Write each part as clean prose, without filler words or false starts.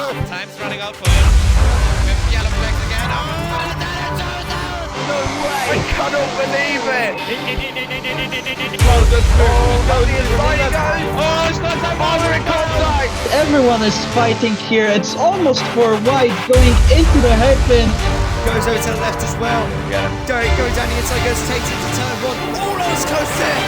Time's running out for him. With yellow flags again. No way! I cannot believe it! Everyone is fighting here. It's almost for white going into the hairpin. Goes over to the left as well. Yeah. Derek going down the inside, goes takes it to turn one. Almost close there.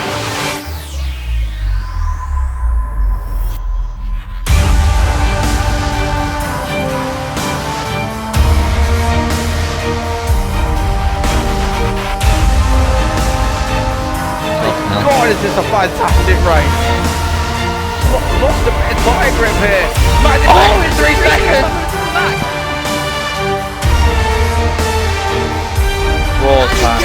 God, is this a fantastic race? Lost a bit of tire grip here. Man, it's in 3 seconds. Broadcast.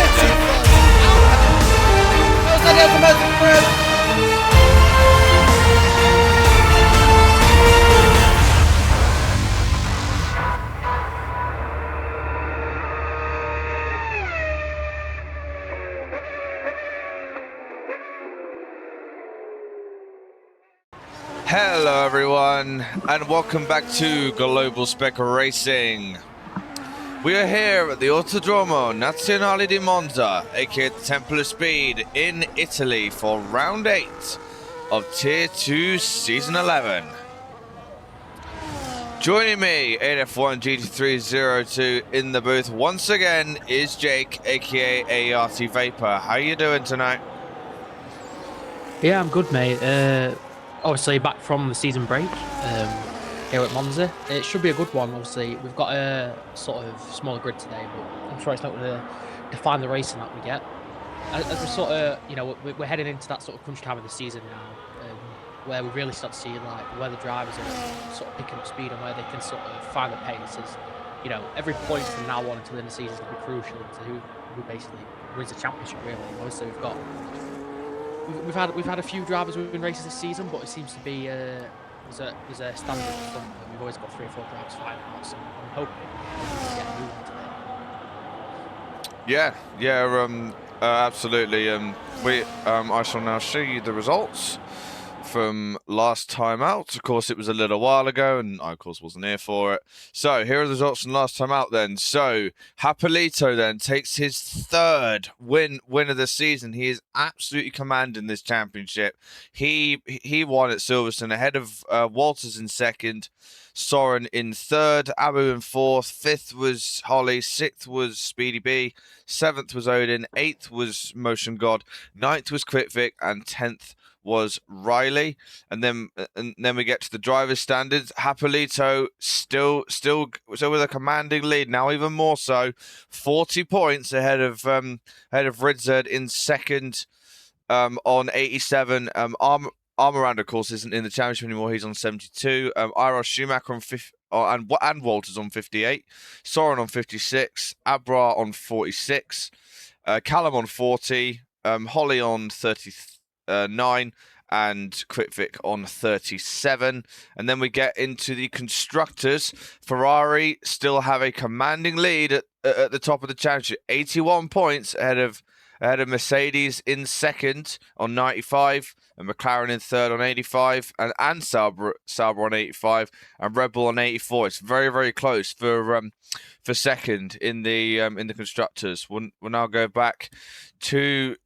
Hello everyone, and welcome back to Global Spec Racing. We are here at the Autodromo Nazionale di Monza, aka the Temple of Speed, in Italy for round 8 of Tier 2 Season 11. Joining me, 8F1 GT302 in the booth once again is Jake, aka ART Vapor. How you doing tonight? Yeah, I'm good, mate. Obviously back from the season break here at Monza. It should be a good one. Obviously we've got a sort of smaller grid today, but I'm sure it's not going to define the racing that we get. As we sort of, you know, we're heading into that sort of crunch time of the season now, where we really start to see like where the drivers are sort of picking up speed and where they can sort of find the pace. As you know, every point from now on until the end of the season is going to be crucial to who basically wins the championship. Really, obviously we've had a few drivers win races this season, but it seems to be there's a standard in front. We've always got 3 or 4 drivers fighting out, so I'm hoping we can get moving today. Absolutely. I shall now show you the results from last time out. Of course, it was a little while ago, and I, of course, wasn't here for it. So here are the results from last time out then. So Hapolito then takes his 3rd win of the season. He is absolutely commanding this championship. He won at Silverstone ahead of Walters in 2nd, Soren in 3rd, Abu in 4th, 5th was Holly, 6th was Speedy B, 7th was Odin, 8th was Motion God, 9th was Quitvic, and 10th was Riley. And then we get to the driver's standards. Hapolito still with a commanding lead now, even more so, 40 points ahead of Ridzerd in 2nd on 87. Armorand, of course, isn't in the championship anymore. He's on 72. Iros Schumacher on 50, and Walters on 58. Soren on 56. Abra on 46. Callum on 40. Holly on 39. And Quitvic on 37. And then we get into the constructors. Ferrari still have a commanding lead at the top of the championship. 81 points ahead of Mercedes in 2nd on 95, and McLaren in 3rd on 85, and Sauber on 85, and Red Bull on 84. It's very, very close for 2nd in the constructors. We'll now go back to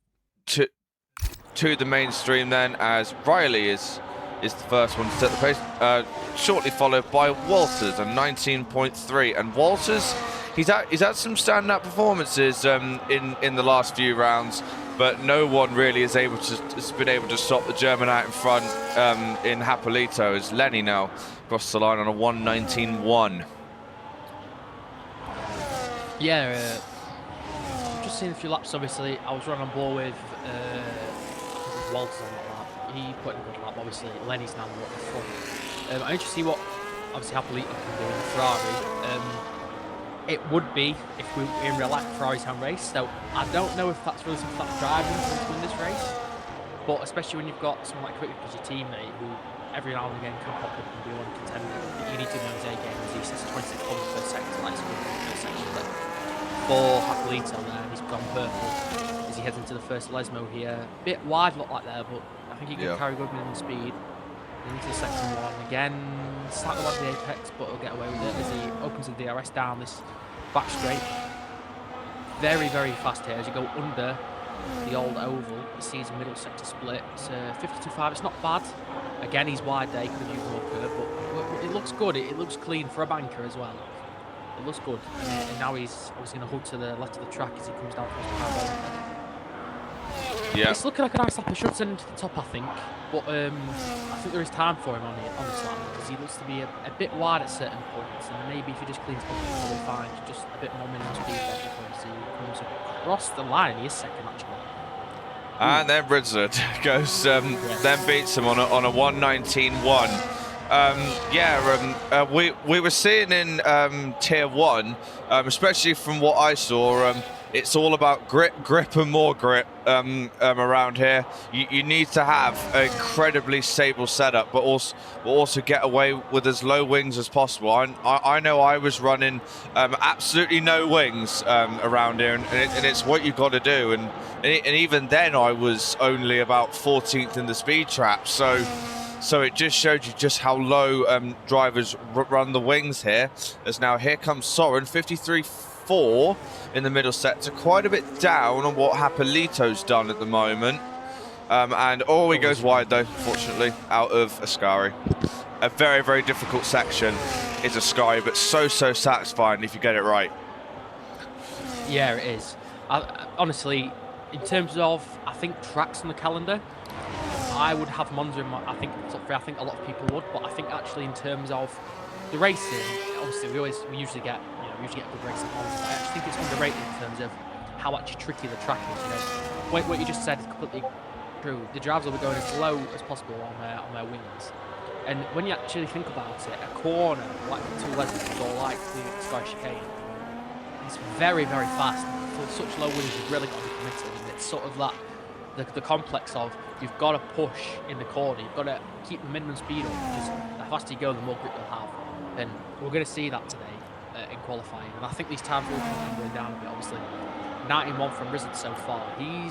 the mainstream then, as Riley is the first one to set the pace, shortly followed by Walters on 19.3, and Walters. He's had some standout performances in the last few rounds, but no one really has been able to stop the German out in front in Hapolito, as Lenny now crossed the line on a 1:19.1. Yeah, just seen a few laps. Obviously, I was running on board with Walters on that lap. He put in a good lap. Obviously, Lenny's now at the front. I'm interested to see what obviously Hapolito can do in the Ferrari. It would be if we were in real life Ferrari's home race, so I don't know if that's really something that's driving to win this race, but especially when you've got someone like Quitwick as your teammate who every now and again can pop up and be one contender. You need to know his A game as he says 26 points per second, like it's good first section. But for Hapolito there, he's gone purple as he heads into the first Lesmo here. A bit wide look like there, but I think he can carry good minimum speed. into the second one. Again, slightly on the apex, but he'll get away with it as he opens the DRS down this back straight. Very, very fast here as you go under the old oval. He sees a middle sector split. It's 52.5. It's not bad. Again, he's wide there. He could have used more curve, but it looks good. It looks clean for a banker as well. It looks good. And now he's obviously going to hook to the left of the track as he comes down towards the parabolic. Yeah. It's looking like a nice lap. He should send him to the top, I think. But I think there is time for him on this lap because he looks to be a bit wide at certain points. And maybe if he just cleans up, he'll probably find just a bit more minimum speed before he comes across the line. He is second, actually. And then Ridzard goes, then beats him on a 1:19.1. We were seeing in Tier 1, especially from what I saw, it's all about grip and more grip around here. You need to have an incredibly stable setup, but also get away with as low wings as possible. I know I was running absolutely no wings around here, and it's what you've got to do. And even then, I was only about 14th in the speed trap. So it just showed you just how low drivers run the wings here. As now here comes Soren, 53.4 in the middle sector, quite a bit down on what Hapolito's done at the moment. And he goes wide though, fortunately, out of Ascari. A very, very difficult section is Ascari, but so satisfying if you get it right. Yeah, it is. Honestly, in terms of, I think, tracks on the calendar, I would have Monza in my, I think a lot of people would, but I think actually in terms of the racing, obviously we usually get a good race at Monza. I actually think it's underrated in terms of how actually tricky the track is. What you just said is completely true. The drivers will be going as low as possible on their wings, and when you actually think about it, a corner like the two Lesbians or like the Sky Chicane, it's very, very fast. For such low wings, you've really got to be committed, and it's sort of that. The complex of you've got to push in the corner, you've got to keep the minimum speed up because the faster you go, the more grip you'll have. And we're going to see that today in qualifying. And I think these times will be going down a bit. Obviously, 19.1 from Rizzard so far. I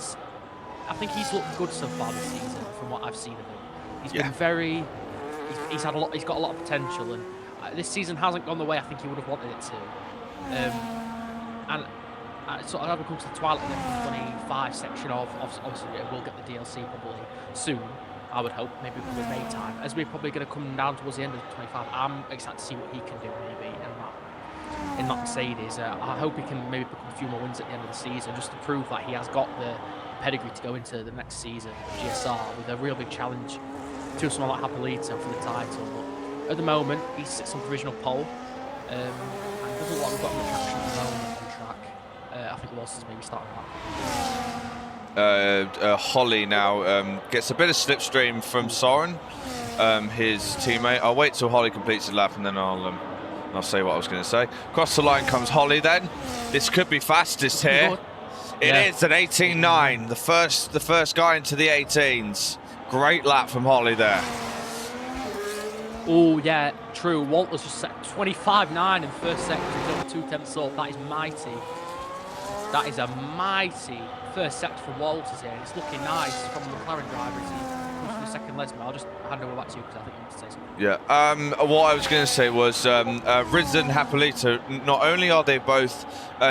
think he's looked good so far this season from what I've seen of him. He's been very. He's had a lot. He's got a lot of potential, and this season hasn't gone the way I think he would have wanted it to. And. So as we come to the Twilight 25 section of obviously we'll get the DLC probably soon, I would hope, maybe probably May time, as we're probably going to come down towards the end of the 25. I'm excited to see what he can do maybe in that Mercedes. I hope he can maybe pick up a few more wins at the end of the season just to prove that he has got the pedigree to go into the next season of GSR with a real big challenge to someone like Hapolito for the title. But at the moment he sits on provisional pole and doesn't look like we've got much action at the moment. I think Waltz is maybe starting that. Holly now gets a bit of slipstream from Soren, his teammate. I'll wait till Holly completes the lap and then I'll say what I was going to say. Across the line comes Holly then. This could be fastest here. It is an 18.9, the first guy into the 18s. Great lap from Holly there. Oh yeah, true. Walters just set 25.9 in first sector. He's over 2/10 off. That is mighty. That is a mighty first sector from Walters here. It's looking nice from the McLaren driver as he comes to the second Lesmo. I'll just hand over back to you because I think you want to say something. Yeah, what I was going to say was Rizzard and Hapolito, not only are they both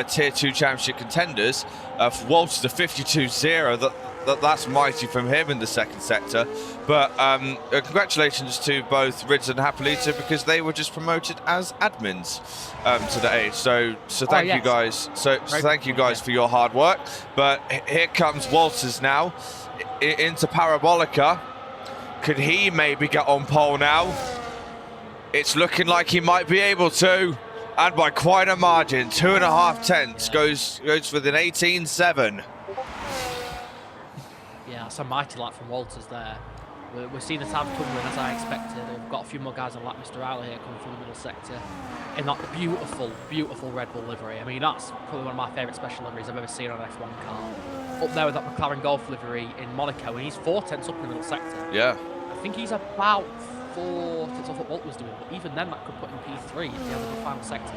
Tier 2 championship contenders, for Walters the 52.0, that's mighty from him in the second sector, but congratulations to both Rizzard and Hapolito because they were just promoted as admins today. So thank you guys. So thank you guys for your hard work. But here comes Walters now into Parabolica. Could he maybe get on pole now? It's looking like he might be able to, and by quite a margin, 2.5 tenths goes with an 18.7. Yeah, that's a mighty lap from Walters there. We're seeing the time coming as I expected. We've got a few more guys on lap Mr. Rowley here coming from the middle sector in that beautiful, beautiful Red Bull livery. I mean, that's probably one of my favourite special liveries I've ever seen on an F1 car. Up there with that McLaren Golf livery in Monaco, and he's 4 tenths up in the middle sector. Yeah. I think he's about 4 tenths off what Walt was doing, but even then that could put him P3 if he has a good final sector.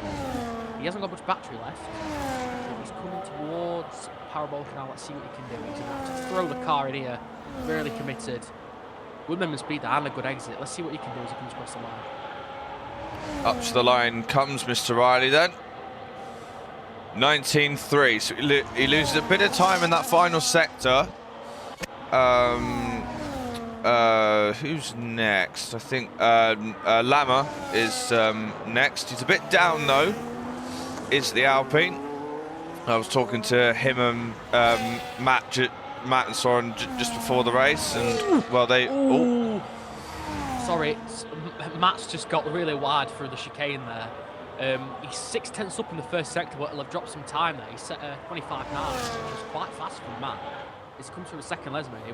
He hasn't got much battery left. He's coming towards Parabolica now. Let's see what he can do. He's going to have to throw the car in here. Really committed. good minimum speed and a good exit. Let's see what he can do as he comes across the line. Up to the line comes Mr. Riley then. 19.3, so he loses a bit of time in that final sector. Who's next? I think Lama is next. He's a bit down though, is the Alpine. I was talking to him and Matt and Soren just before the race, and well, they. Ooh. Sorry, Matt's just got really wide through the chicane there. He's 6/10 up in the first sector, but he'll have dropped some time there. He's set 25.9, which is quite fast from Matt. He's come through the second Lesmo. It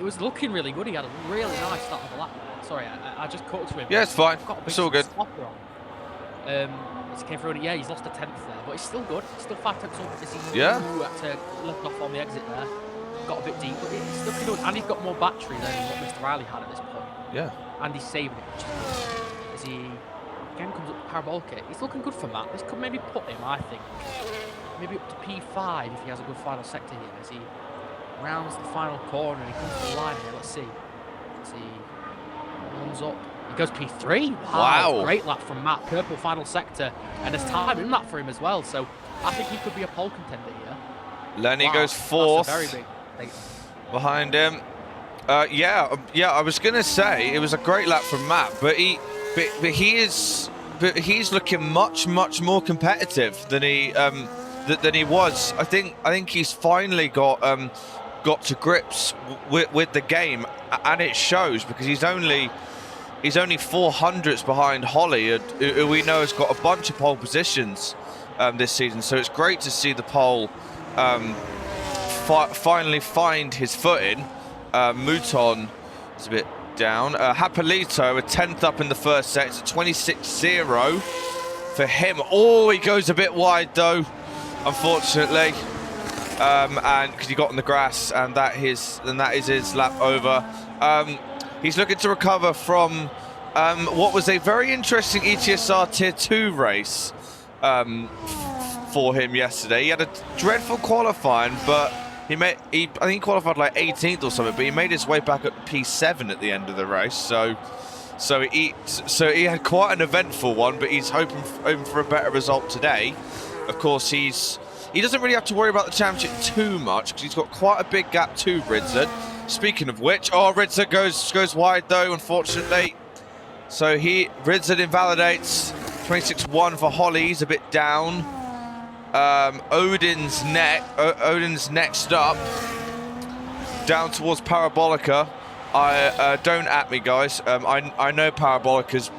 was looking really good. He had a really nice start of the lap. Sorry, I just cut to him. Yeah, it's fine. It's all good. As he came through, yeah, he's lost a 10th there, but he's still good. He's still 5/10 up as he Yeah. had to lift off on the exit there. Got a bit deep, but he's looking good. And he's got more battery than what Mr. Riley had at this point. Yeah. And he's saving it, which is good. As he again comes up to Parabolica, he's looking good for Matt. This could maybe put him, I think, maybe up to P5 if he has a good final sector here. As he rounds the final corner and he comes to the line here. Let's see. As he runs up. He goes P3. Wow. Great lap from Matt. Purple final sector. And there's time in that for him as well. So I think he could be a pole contender here. Lenny Wow, goes fourth. That's a very big thing. Behind him. Yeah, I was gonna say it was a great lap from Matt, but he's looking much more competitive than he was. I think he's finally got to grips with the game, and it shows because he's only 400ths behind Holly, who we know has got a bunch of pole positions this season. So it's great to see the pole finally find his footing. Mouton is a bit down. Hapolito, a 10th up in the first set. It's a 26-0 for him. Oh, he goes a bit wide though, unfortunately. And because he got on the grass, and that is his lap over. He's looking to recover from what was a very interesting ETSR Tier 2 race for him yesterday. He had a dreadful qualifying, but I think he qualified like 18th or something, but he made his way back up to P7 at the end of the race. So he had quite an eventful one, but he's hoping for a better result today. Of course, he doesn't really have to worry about the championship too much because he's got quite a big gap to Ridzard. Speaking of which, Ridzard goes wide though, unfortunately. So Ridzard invalidates. 26-1 for Holly. He's a bit down. Odin's next up, down towards Parabolica. Don't at me, guys. I know Parabolica's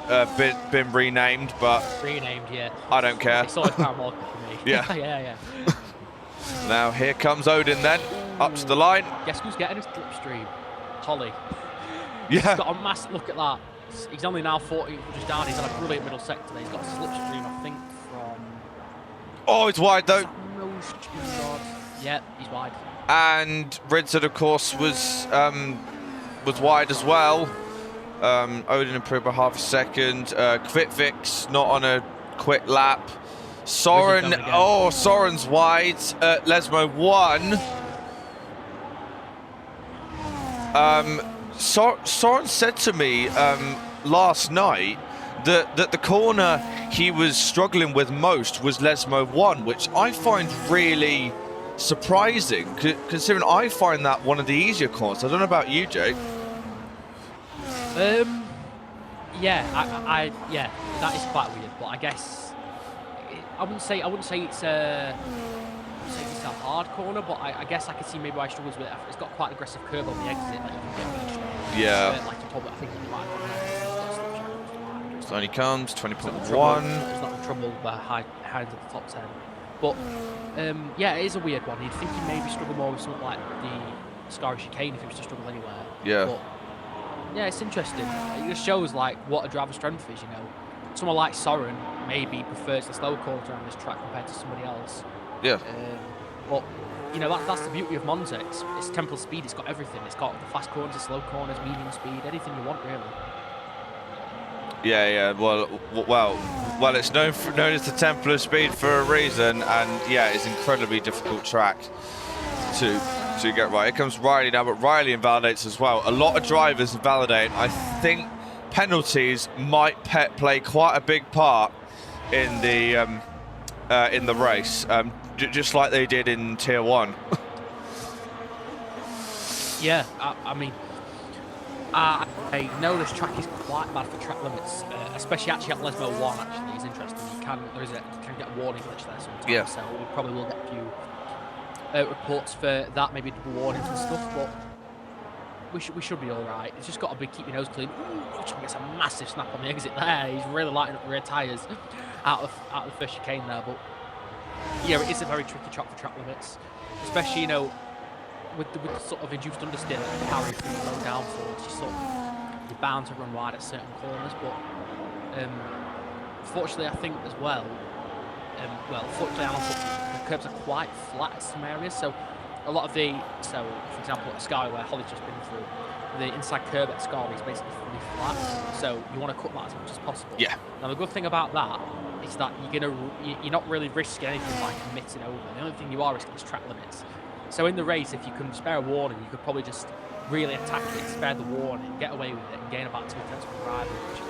been renamed, but Yeah. I don't care. It's always Parabolica for me. Yeah. yeah. Now here comes Odin then, up to the line. Guess who's getting his slipstream? Holly. Yeah. He's got a massive look at that. He's only now 40 inches down. He's on a brilliant middle sector. He's got a slipstream, I think, from. Oh, it's wide though. Yeah, he's wide. And Ridzard, of course, was wide as well. Odin improved by half a second. Kvitvix not on a quick lap. Soren, Soren's wide at Lesmo 1. Soren said to me last night that the corner he was struggling with most was Lesmo 1, which I find really surprising, considering I find that one of the easier corners. I don't know about you, Jake. Yeah, yeah, that is quite weird, but I guess I wouldn't say it's a hard corner, but I guess I can see maybe why he struggles with it. It's got quite an aggressive curve on the exit, like you can get reached. Yeah. Like I think he might have. So he comes 20.1. He's not in trouble behind the top 10. But yeah, it is a weird one. You'd think he maybe struggle more with something like the Scar chicane if he was to struggle anywhere. Yeah. But yeah, it's interesting. It just shows like what a driver's strength is, you know. Someone like Soren maybe prefers the slow corners around this track compared to somebody else. Yeah. But you know, that's the beauty of Monza. It's temporal speed. It's got everything. It's got the fast corners, the slow corners, medium speed, anything you want really. Yeah. Well, it's known as the Temple of Speed for a reason, and yeah, it's an incredibly difficult track to to get right. Here comes Riley now, but Riley invalidates as well. A lot of drivers invalidate. I think penalties might play quite a big part in the race, just like they did in Tier 1. Yeah, I mean, I know this track is quite bad for track limits, especially actually at Lesmo 1. Actually, is interesting. You can get a warning glitch there sometimes. Yeah. So we probably will get a few reports for that, maybe double warnings and stuff. But we should be all right. It's just got to be keep your nose clean. Ooh, John gets a massive snap on the exit there. He's really lighting up the rear tyres out of the first chicane there. But yeah, it is a very tricky track for track limits, especially with the sort of induced understeer that you carry through the low downforce. You're bound to run wide at certain corners. But fortunately, I think as well. Fortunately, the curbs are quite flat in some areas, so a lot of for example, at Sky, where Holly's just been through, the inside curb at Sky is basically fully flat, so you want to cut that as much as possible. Yeah. Now, the good thing about that is that you're not really risking anything like committing over. The only thing you are risking is track limits. So in the race, if you can spare a warning, you could probably just really attack it, spare the warning, get away with it, and gain about 2 tenths per rival, which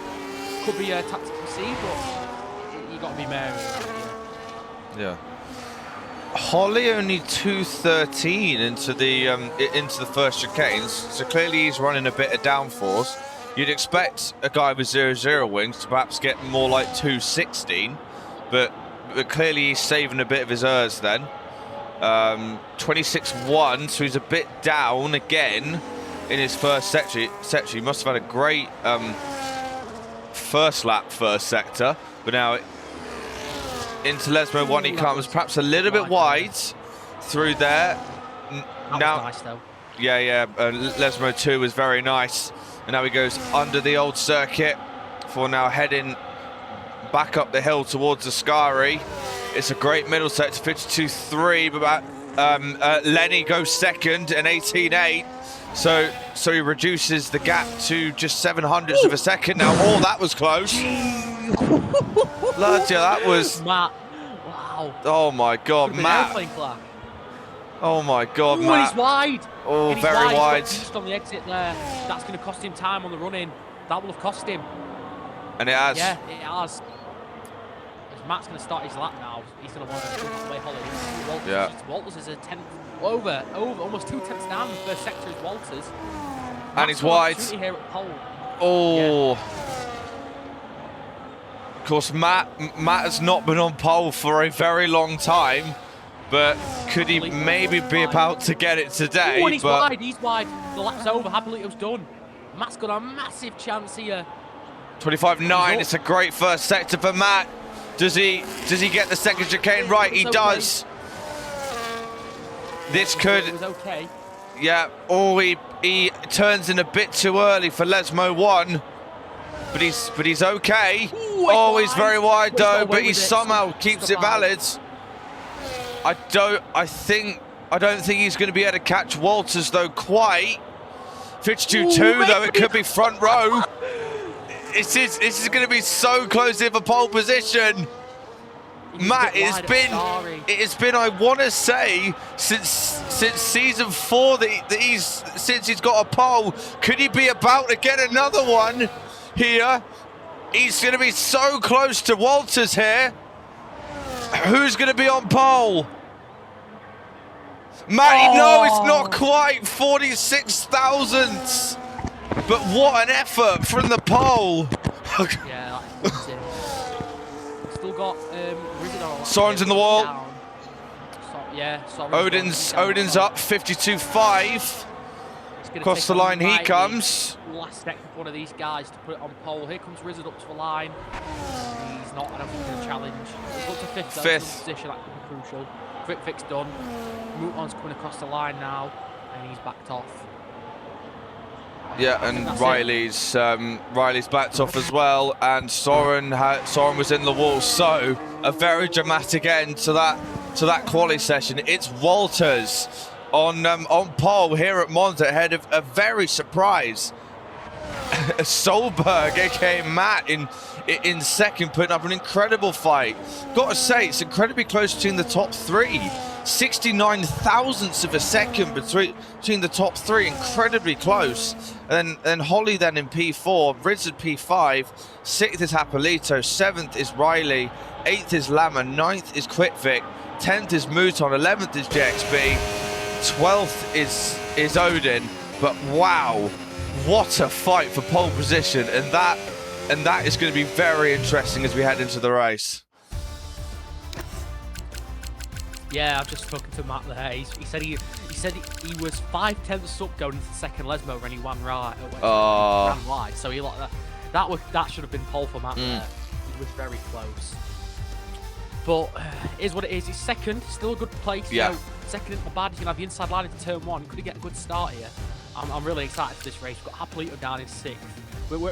could be a tactic to see, but you got to be merry with that. Yeah. Holly only 2:13 into the first chicanes, so clearly he's running a bit of downforce. You'd expect a guy with 0-0 wings to perhaps get more like 2:16, but clearly he's saving a bit of his ERS then. 26.1, so he's a bit down again in his first sector. He must have had a great first sector, but now into Lesmo 1 he comes, perhaps a little bit wide through there. Now, nice though. Yeah, Lesmo 2 was very nice, and now he goes under the old circuit for now heading back up the hill towards Ascari. It's a great middle sector, 52.3, but Lenny goes second and 18.8. So he reduces the gap to just 700ths of a second now. Oh, that was close. Bloody, that was... Matt, wow. Oh my God, Matt. Oh my God, Matt. He's wide. Oh, very wide. Just on the exit there. That's going to cost him time on the run-in. That will have cost him. And it has. Yeah, it has. As Matt's going to start his lap now, he's going to want to go that way, Holly. Walters is a 10th over, almost 2 tenths down in the first sector is Walters. And he's wide. Here at pole. Oh. Yeah. Of course, Matt has not been on pole for a very long time, but could he maybe be about to get it today? Oh, and he's wide. The lap's over. Happily, done. Matt's got a massive chance here. 25.9. It's a great first sector for Matt. Does he get the second chicane right? He does. This could. It was okay. Yeah. Oh, he turns in a bit too early for Lesmo 1. But he's okay. Ooh, he's very wide though, but he somehow keeps it valid. I don't think he's going to be able to catch Walters though quite. 52.2 though, it could be front row. This is going to be so close in for pole position. Matt, it has been, I want to say, since season 4 since he's got a pole. Could he be about to get another one here? He's going to be so close to Walters here. Who's going to be on pole? Matt, no, it's not quite 46 thousandths. But what an effort from the pole. Yeah, that's it. Still got Soren's in the wall. Soren's Odin's up 52.5. Across the line he comes. Last second for one of these guys to put it on pole. Here comes Rizzard up to the line. He's not, I don't think, going to challenge. He's up to fifth position, that could be crucial. Quick fix done. Mouton's coming across the line now, and he's backed off. Yeah, and Riley's backed off as well, and Soren was in the wall. So a very dramatic end to that quali session. It's Walters on pole here at Monza ahead of a very surprise Solberg, aka Matt, in second, putting up an incredible fight. Got to say, it's incredibly close between the top 3. 69 thousandths of a second between the top three, incredibly close. And then Holly then in P4, Rizzard P5, 6th is Hapolito, 7th is Riley, 8th is Lama, 9th is Quitvik, 10th is Mouton, 11th is JXB, 12th is Odin. But wow, what a fight for pole position, and that is going to be very interesting as we head into the race. Yeah, I've just spoken to Matt there. He said he was 5/10 up going into the second Lesmo when he ran right. Ran wide. So he like that should have been pole for Matt there. He was very close. But it is what it is. He's second, still a good place. Yeah. So second isn't bad. He's gonna have the inside line into turn 1. Could he get a good start here? I'm really excited for this race. We've got Hapolito down in 6th.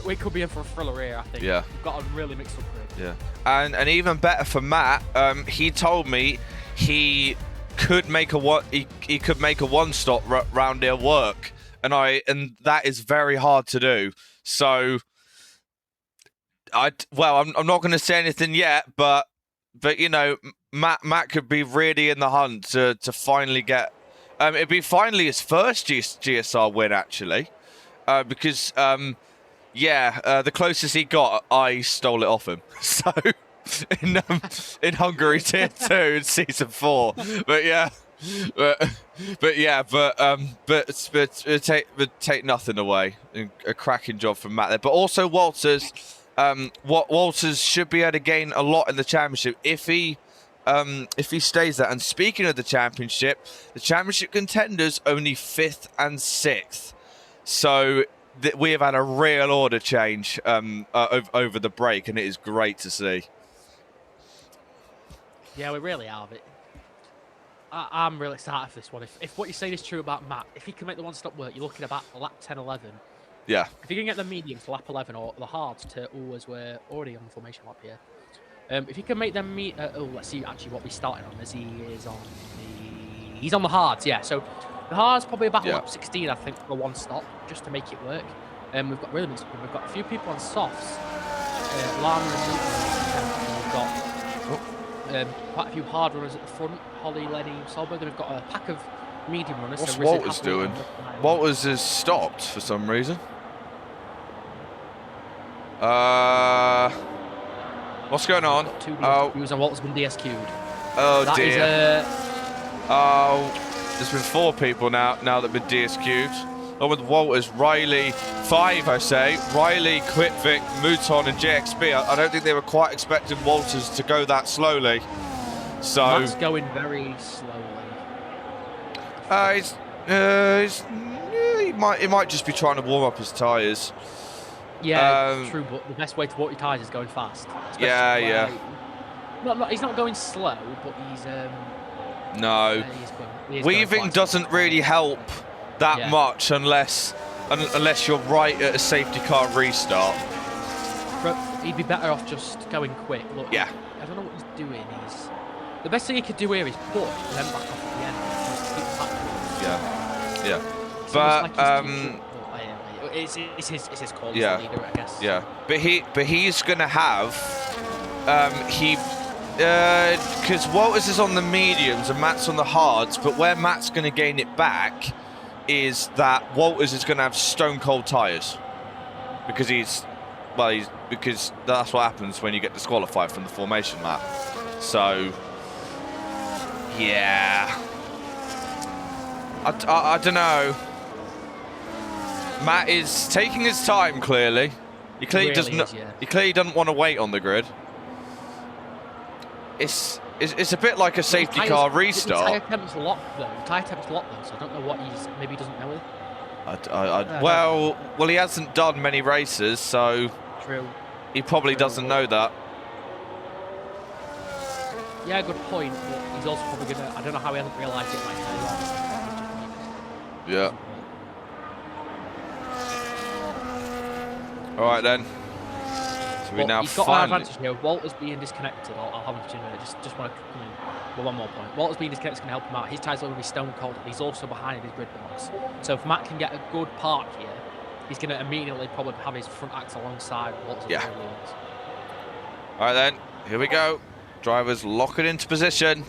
We could be in for a thriller here, I think. Yeah. We've got a really mixed up grid. Yeah. And even better for Matt, he told me he could make a one-stop round here work, and that is very hard to do. So I'm not going to say anything yet, but you know, Matt could be really in the hunt to finally get. It'd be finally his first GSR win actually, because the closest he got, I stole it off him. So. In Hungary tier 2 in season 4, but take nothing away. A cracking job from Matt there, but also Walters. Walters should be able to gain a lot in the championship if he stays there. And speaking of the championship contenders only 5th and 6th, so we have had a real order change over the break, and it is great to see. Yeah, we really have it. I'm really excited for this one. If what you're saying is true about Matt, if he can make the one-stop work, you're looking about lap 10, 11. Yeah. If you can get the mediums to lap 11 or the hards to, as we're already on the formation lap here. If you can make them meet, let's see actually what we started on. As he's on the hards, yeah. So the hards probably about lap 16, I think, for one stop, just to make it work. We've got really mixed. We've got a few people on softs. Lama and we've got. Quite a few hard runners at the front. Holly, Lenny, Solberg. We've got a pack of medium runners. What's so Walters doing? Walters has stopped for some reason. What's going on? DSQs and Walters been DSQ'd. Oh That dear. There's been 4 people now that've been DSQ'd. Along with Walters, Riley, 5 I say. Riley, Quitvik, Mouton and JXB. I don't think they were quite expecting Walters to go that slowly. So Matt's going very slowly. He might just be trying to warm up his tyres. Yeah, true, but the best way to walk your tyres is going fast. Yeah. He's not going slow, but he's... No. Weaving doesn't really help that much unless you're right at a safety car restart. But he'd be better off just going quick. Look, yeah. I don't know what he's doing. The best thing he could do here is push and then back off at the end. Just keep Yeah. But it's his call. Yeah. As the leader, I guess. Yeah. But he's gonna have because Walters is on the mediums and Matt's on the hards. But where Matt's gonna gain it back is that Walters is going to have stone cold tyres because because that's what happens when you get disqualified from the formation lap. So yeah, I don't know. Matt is taking his time. Clearly, he clearly He clearly doesn't want to wait on the grid. It's a bit like a safety car restart. Tyre temp's locked though. So I don't know what maybe he doesn't know it. Well, he hasn't done many races, so true. He probably doesn't know that. Yeah, good point. But he's also probably gonna. I don't know how he hasn't realised it like Yeah. All right then. So we now he's got finally... an advantage here. Walter's being disconnected. I'll have him in a minute. Just want to come in with one more point. Walter's being disconnected is going to help him out. His tyres are going to be stone cold. And he's also behind his grid box. So if Matt can get a good park here, he's going to immediately probably have his front axle alongside Walter's. Yeah. All right then. Here we go. Drivers lock it into position.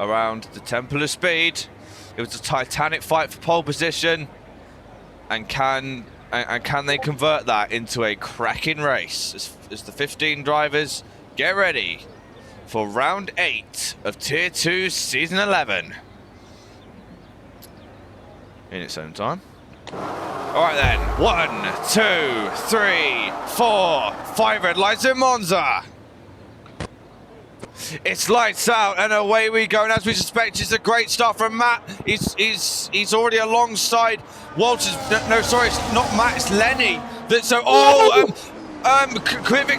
around the Temple of Speed. It was a titanic fight for pole position, and can they convert that into a cracking race as the 15 drivers get ready for round 8 of Tier 2 Season 11 in its own time. All right then, 1, 2, 3, 4, 5 red lights in Monza. It's lights out and away we go, and as we suspect, it's a great start from Matt. He's already alongside Walters. No, sorry, it's not Matt, it's Lenny. Kvitvik's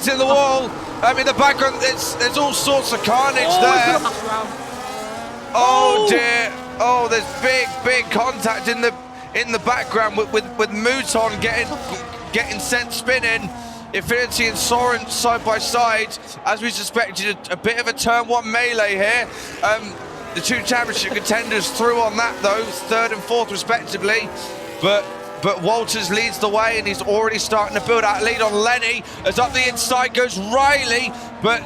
in the wall. In the background, there's all sorts of carnage there. Oh dear. Oh, there's big contact in the background with Mouton getting sent spinning. Infinity and Soren side by side, as we suspected, a bit of a turn 1 melee here. The 2 championship contenders through on that though, 3rd and 4th respectively. But Walters leads the way, and he's already starting to build out lead on Lenny. As up the inside goes Riley, but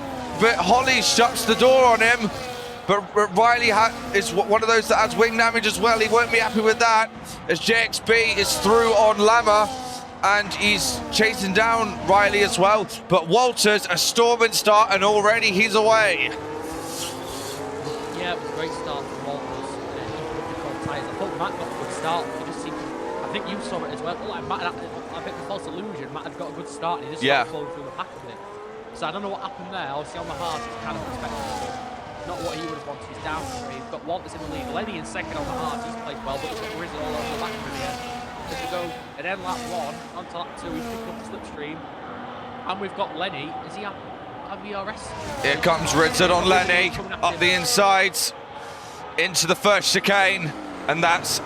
Holly shuts the door on him. But Riley is one of those that has wing damage as well. He won't be happy with that, as JXB is through on Lama, and he's chasing down Riley as well. But Walters, a storming start, and already he's away. Yeah, it was a great start from Walters. I thought Matt got a good start. He just seemed to, I think you saw it as well. Like Matt had a bit of a false illusion. Matt had got a good start, and he just started flowing through the pack of it. So I don't know what happened there. Obviously on the hard, it's kind of expected. Not what he would have wanted. He's down 3. We've got Walters in the lead. Lenny in second on the hard. He's played well, but he's got Rizzo all over the back of him here. As we go and end lap 1 onto lap 2, he's picked up the slipstream, and we've got Lenny. Is he at VRS? Here comes Ridzard on Lenny up the insides into the first chicane, and that's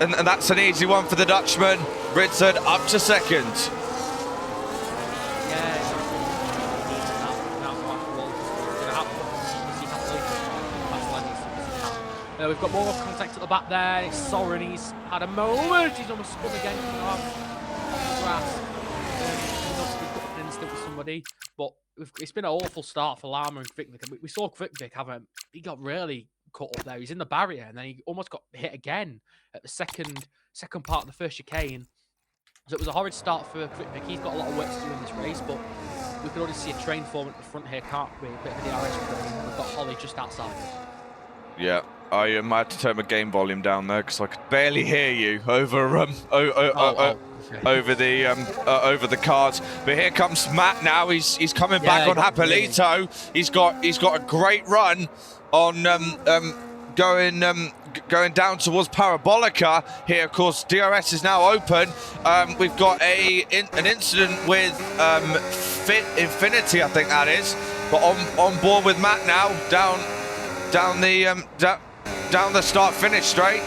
an easy one for the Dutchman. Ridzard up to second. We've got more contact at the back there. It's Soren. He's had a moment. He's almost spun again coming off the grass. He's got an instant with somebody, but it's been an awful start for Lama and Kvitvik. We saw Kvitvik he got really cut up there. He's in the barrier, and then he almost got hit again at the second part of the first chicane. So it was a horrid start for Kvitvik. He's got a lot of work to do in this race, but we can already see a train forming at the front here, can't we? A bit of a DRS train. We've got Holly just outside. Yeah, I had to turn my game volume down there because I could barely hear you over over the cards. But here comes Matt now. He's coming back on Hapolito. He's got a great run on going down towards Parabolica. Here, of course, DRS is now open. We've got an incident with Infinity, I think that is. But on board with Matt now, down the start-finish straight.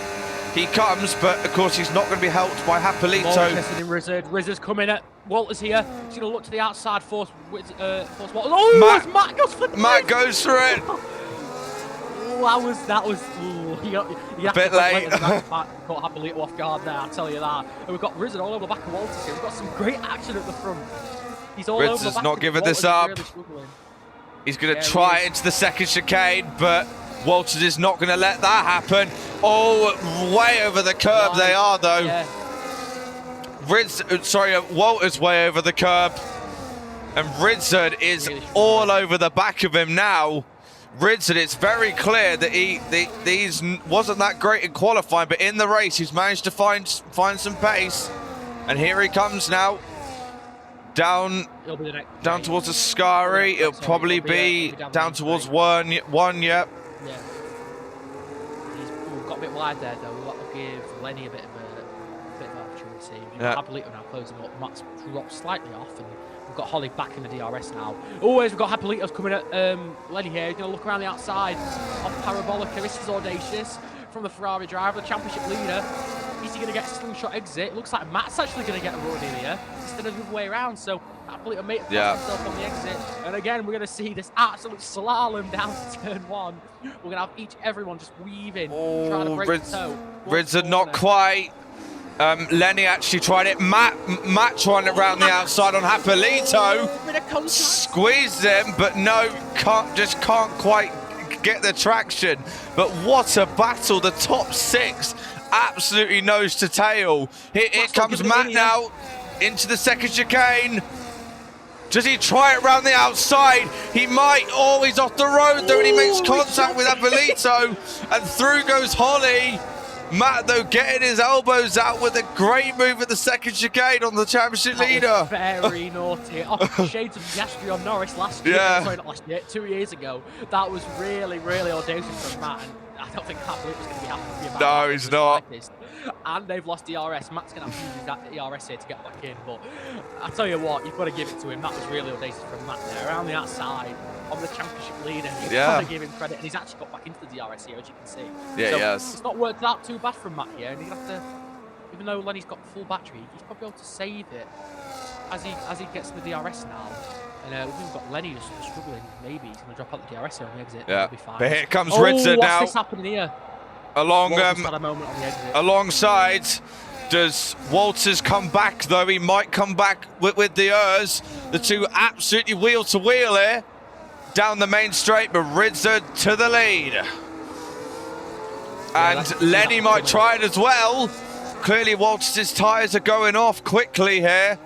He comes, but of course he's not going to be helped by Hapolito. Rizzard's coming at Walters here. He's going to look to the outside, force Walters. Oh, Matt goes for it. Matt goes for it. That was a bit late. Caught Hapolito off guard there, I'll tell you that. And we've got Rizzard all over the back of Walters here. We've got some great action at the front. He's all over the back. not giving this up. Really he's going to try it into the second chicane, but Walters is not going to let that happen. Oh, way over the curb they are, though. Yeah. Walters way over the curb. And Ridzard is all over the back of him now. Ridzard, it's very clear that he's wasn't that great in qualifying, but in the race he's managed to find some pace. And here he comes now. Down towards the Scary. It'll probably be down towards one, yep. Yeah. We've got a bit wide there, though. We've got to give Lenny a bit of opportunity. We've got Hapolito now closing up. Matt's dropped slightly off, and we've got Holly back in the DRS now. Always, we've got Hapolito's coming at Lenny here. He's going to look around the outside of Parabolica. This is audacious from the Ferrari driver, the championship leader. Is he going to get a slingshot exit? It looks like Matt's actually going to get a road here instead of the other way around. So Hapolito made himself on the exit. And again, we're going to see this absolute slalom down to turn 1. We're going to have everyone just weaving, trying to break the toe. Ridzard not quite. Lenny actually tried it. Matt trying it around the outside on Hapolito. Squeezed him, but no, can't quite get the traction. But what a battle. The top 6 absolutely nose to tail. Here comes Matt now into the second chicane. Does he try it round the outside? He might. Oh, he's off the road though, and he makes contact with Abolito, and through goes Holly. Matt, though, getting his elbows out with a great move at the second chicane on the championship leader. Very naughty. Oh, shades of Piastri on Norris last year. Yeah. Sorry, not last year, 2 years ago. That was really, really audacious from Matt. And I don't think Matt was going to be happy about that. No, he's not. And they've lost DRS. Matt's going to have to use that DRS here to get back in. But I tell you what, you've got to give it to him. That was really audacious from Matt there. Around the outside, on the championship leader. You've got to give him credit. And he's actually got back into the DRS here, as you can see. Yeah, so he has. It's not worked out too bad from Matt here. And he's going to have to, even though Lenny's got full battery, he's probably able to save it as he gets the DRS now. And we've got Lenny just struggling. Maybe he's going to drop out the DRS here on the exit. Yeah, be fine. but here comes Ritzer now. What's this happening here? Along, Had a moment on the exit. alongside, does Walters come back though? He might come back with the Urs. The two absolutely wheel to wheel here down the main straight, but Ritzer to the lead. And Lenny might try it as well. Clearly Walters' tyres are going off quickly here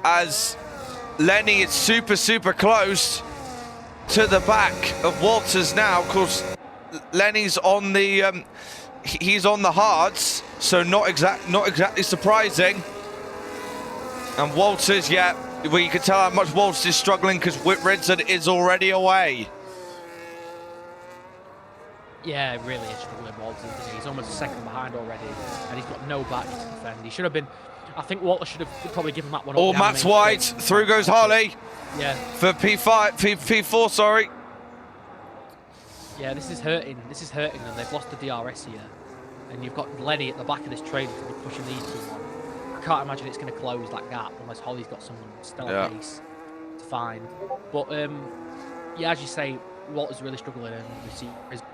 as Lenny is super close to the back of Walters now. Of course, Lenny's on the he's on the hards, so not exactly surprising. And Walters, yeah, well, you can tell how much Walters is struggling because Ritzer is already away. Yeah, really is struggling, Walters, isn't he? He's almost a second behind already, and he's got no back to defend. He should have been. I think Walter should have probably given that one up. Oh, Matt's wide. Through goes Harley. Yeah. For P4, sorry. Yeah, this is hurting. This is hurting them. They've lost the DRS here. And you've got Lenny at the back of this train to be pushing these two on. I can't imagine it's going to close that gap unless Holly's got someone still on pace to find. But, yeah, as you say, Walter's really struggling.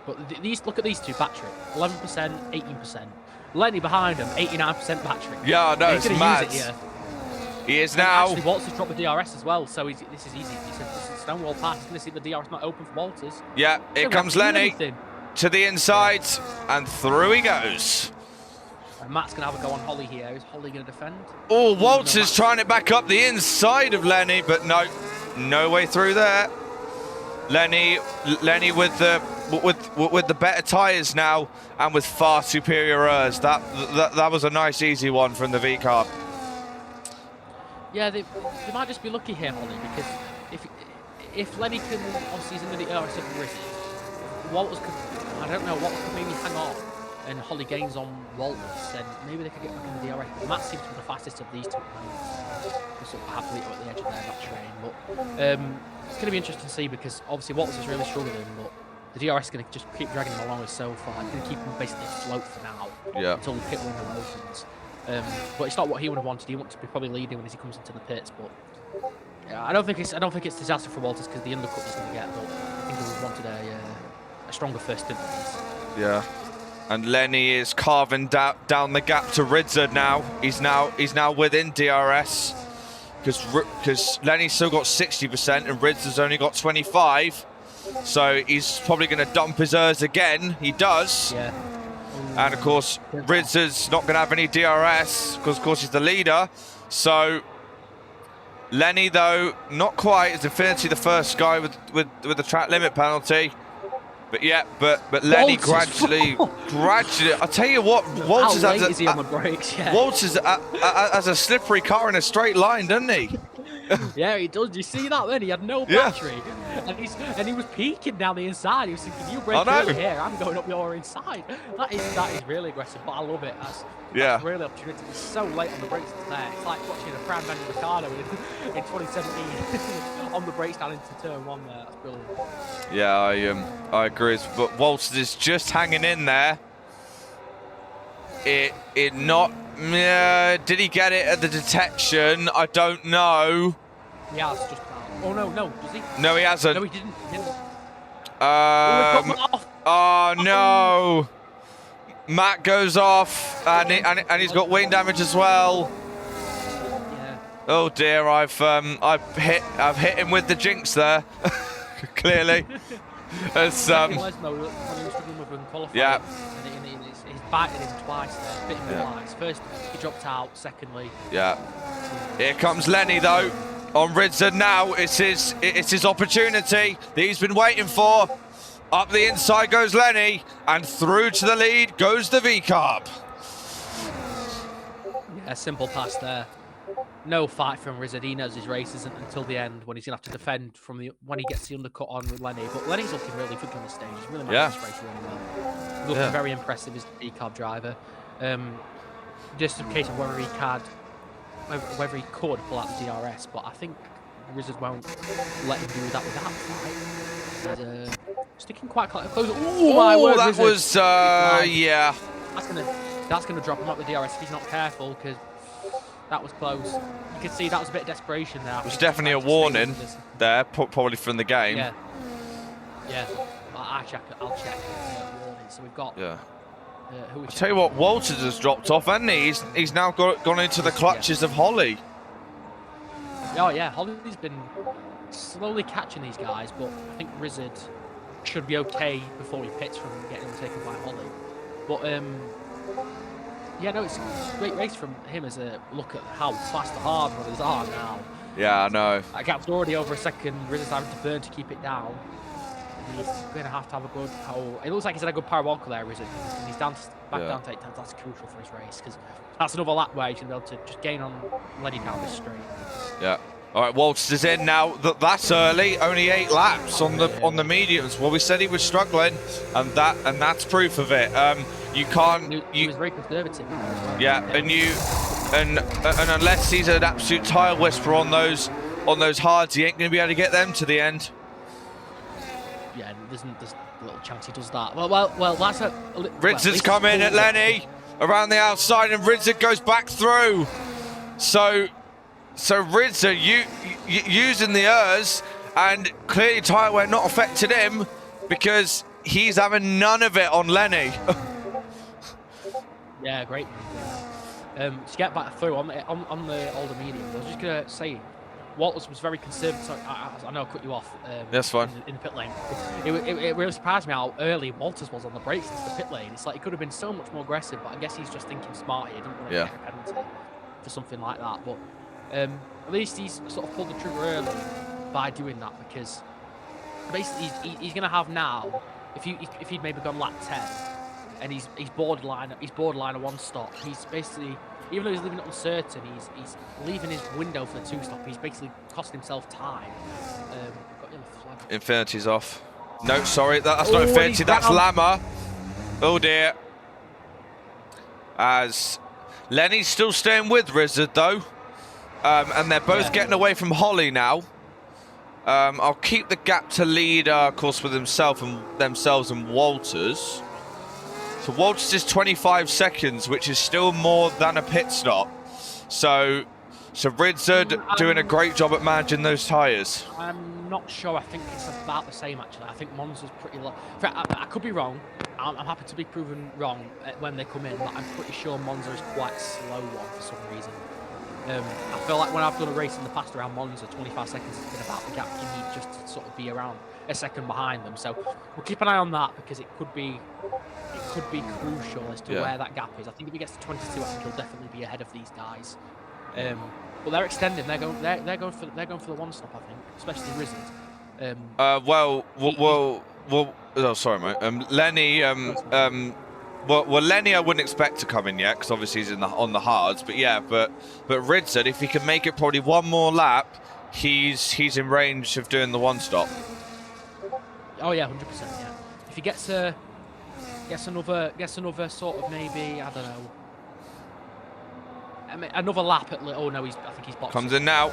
But these, look at these two battery. 11%, 18%. Lenny behind him, 89% battery. Yeah, no, it's mad. He is now. Actually, Walters dropped the DRS as well, so this is easy. This is Stonewall Pass. He's going to see the DRS not open for Walters. Yeah, here comes Lenny to the inside, and through he goes. And Matt's going to have a go on Holly here. Is Holly going to defend? Oh, Walters trying it back up the inside of Lenny, but no way through there. Lenny with the better tyres now, and with far superior Urs. That was a nice easy one from the V car. Yeah, they might just be lucky here, Holly, because if Lenny can, obviously he's in the DRS of the wrist, Walters could, I don't know, Walters could maybe hang on and Holly gains on Walters, then maybe they could get back in the DRS. But Matt seems to be the fastest of these two just sort of happily at the edge of that train. But it's going to be interesting to see because obviously Walters is really struggling, but the DRS is going to just keep dragging him along so far. It's going to keep him basically afloat for now until the pit window opens. But it's not what he would have wanted. He wants to be probably leading as he comes into the pits. But yeah, I don't think it's disaster for Walters because the undercut he's going to get. But I think he would have wanted a stronger first stint. Yeah, and Lenny is carving down the gap to Ritzer now. He's now within DRS because Lenny's still got 60% and Ritzer's only got 25. So he's probably going to dump his Urs again. He does. Yeah. And, of course, Ritzer's not going to have any DRS because, of course, he's the leader. So, Lenny, though, not quite. It's Infinity the first guy with the track limit penalty. But, yeah, but Lenny gradually... I'll tell you what, Walters has a slippery car in a straight line, doesn't he? Yeah, he does. Do you see that then? He had no battery. Yeah. And he was peeking down the inside. He was thinking, you break early here, I'm going up your inside. That is really aggressive, but I love it. That's really opportunity. It's so late on the brakes there. It's like watching a Fran Daniel Ricciardo in 2017 on the brakes down into turn one there. That's brilliant. Yeah, I agree. But Walters is just hanging in there. Did he get it at the detection? I don't know. Yeah, it's just oh no, does he? No, he hasn't. No, he didn't. Oh no. Matt goes off and he's got wing damage as well. Yeah. Oh dear, I've hit him with the jinx there. Clearly. As Lesmo, when he was struggling with him qualifying, Yeah. and he's bited him twice there, bit him twice. First, he dropped out. Secondly, yeah. Here comes Lenny though on Ridza now. It's his opportunity that he's been waiting for. Up the inside goes Lenny, and through to the lead goes the V-Carb. yeah, simple pass there. No fight from Rizzard. He knows his race isn't until the end when he's gonna have to defend from when he gets the undercut on with Lenny. But Lenny's looking really good on the stage. He's really managed this race really well. Looking very impressive as the V-Carb driver. Just in case of whether he could pull out the DRS, but I think Rizzard won't let him do that without fight. He's sticking quite close. Oh my word! That Rizzard. was yeah. That's gonna drop him out the DRS if he's not careful, because that was close. You could see that was a bit of desperation there. It was definitely a warning there, probably from the game. Yeah. Yeah. I'll check. Warning. So we've got. Yeah. Who I tell you what, Walters has dropped off, hasn't he? He's now gone into the clutches of Holly. Oh yeah, Holly's been slowly catching these guys, but I think Rizzard should be okay before he pits from getting taken by Holly. But yeah, no, it's a great race from him as a look at how fast the hard runners are now. Yeah, I know. That gap's already over a second. Rizzard's having to burn to keep it down. And he's going to have a good. It looks like he's had a good parabolical there, Rizzard. And he's back down to 8 times. That's crucial for his race, because that's another lap where he's going to be able to just gain on Lenny down this straight. Yeah. All right, Walters is in now. That's early. Only 8 laps on the mediums. Well, we said he was struggling, and that's proof of it. You can't. He was very conservative. Yeah, and unless he's an absolute tire whisperer on those hards, he ain't going to be able to get them to the end. Yeah, there's a little chance he does that. Well, that's a. Ritzard's come in at Lenny around the outside, and Ritzard goes back through. So Ritzard using the ERS, and clearly tyre wear not affected him because he's having none of it on Lenny. Yeah, great. To get back through on the older mediums, I was just gonna say, Walters was very conservative. I know I cut you off. That's fine. In the pit lane, it really surprised me how early Walters was on the brakes into the pit lane. It's like he could have been so much more aggressive, but I guess he's just thinking smart. He didn't want to get a penalty for something like that. But at least he's sort of pulled the trigger early by doing that, because basically he's gonna have now, if he'd maybe gone lap 10. And he's borderline a one stop. He's basically, even though he's leaving it uncertain, he's leaving his window for the 2 stop. He's basically costing himself time. Infinity's off. No, sorry, that's not Infinity. That's Lama. Oh dear. As Lenny's still staying with Rizzard though, and they're both getting away from Holly now. I'll keep the gap to lead, of course, with themselves and Walters. So Walters is 25 seconds, which is still more than a pit stop. So Rizzard doing a great job at managing those tyres. I'm not sure. I think it's about the same, actually. I think Monza's pretty low. I could be wrong. I'm happy to be proven wrong when they come in, but I'm pretty sure Monza is quite a slow one for some reason. I feel like when I've done a race in the past around Monza, 25 seconds has been about the gap you need just to sort of be around a second behind them. So we'll keep an eye on that, because it could be crucial as to where that gap is. I think if he gets to 22, I think he'll definitely be ahead of these guys. But they're extending. They're going for the one stop, I think, especially Rizzard. Oh, sorry, mate. Lenny. Well, Lenny, I wouldn't expect to come in yet, because obviously he's on the hards. But yeah, but Rizzard, if he can make it probably one more lap, he's in range of doing the one stop. Oh yeah, 100%. Yeah. If he gets another sort of, maybe, I don't know. I mean, another lap at. Oh no, I think he's boxed. Comes in now.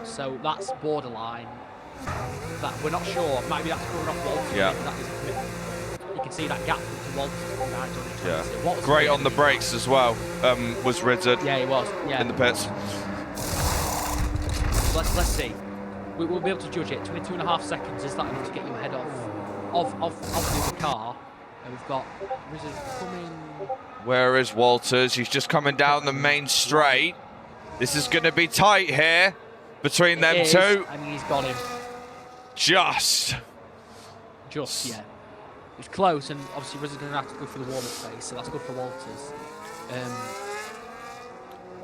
So that's borderline. That we're not sure. Maybe that's coming off Walters. Yeah. That is a commitment. You can see that gap to Walters. Yeah. Great on the brakes as well. Was Rizzard. Yeah, he was. Yeah. In the pits. Let's see. We'll be able to judge it. 22.5 seconds. Is that enough to get you ahead of the car? And we've got Rizzard coming. Where is Walters? He's just coming down the main straight. This is going to be tight here between them two. And he's got him. Just just, yeah. It was close, and obviously Rizzo didn't have to go through the warm-up phase, so that's good for Walters.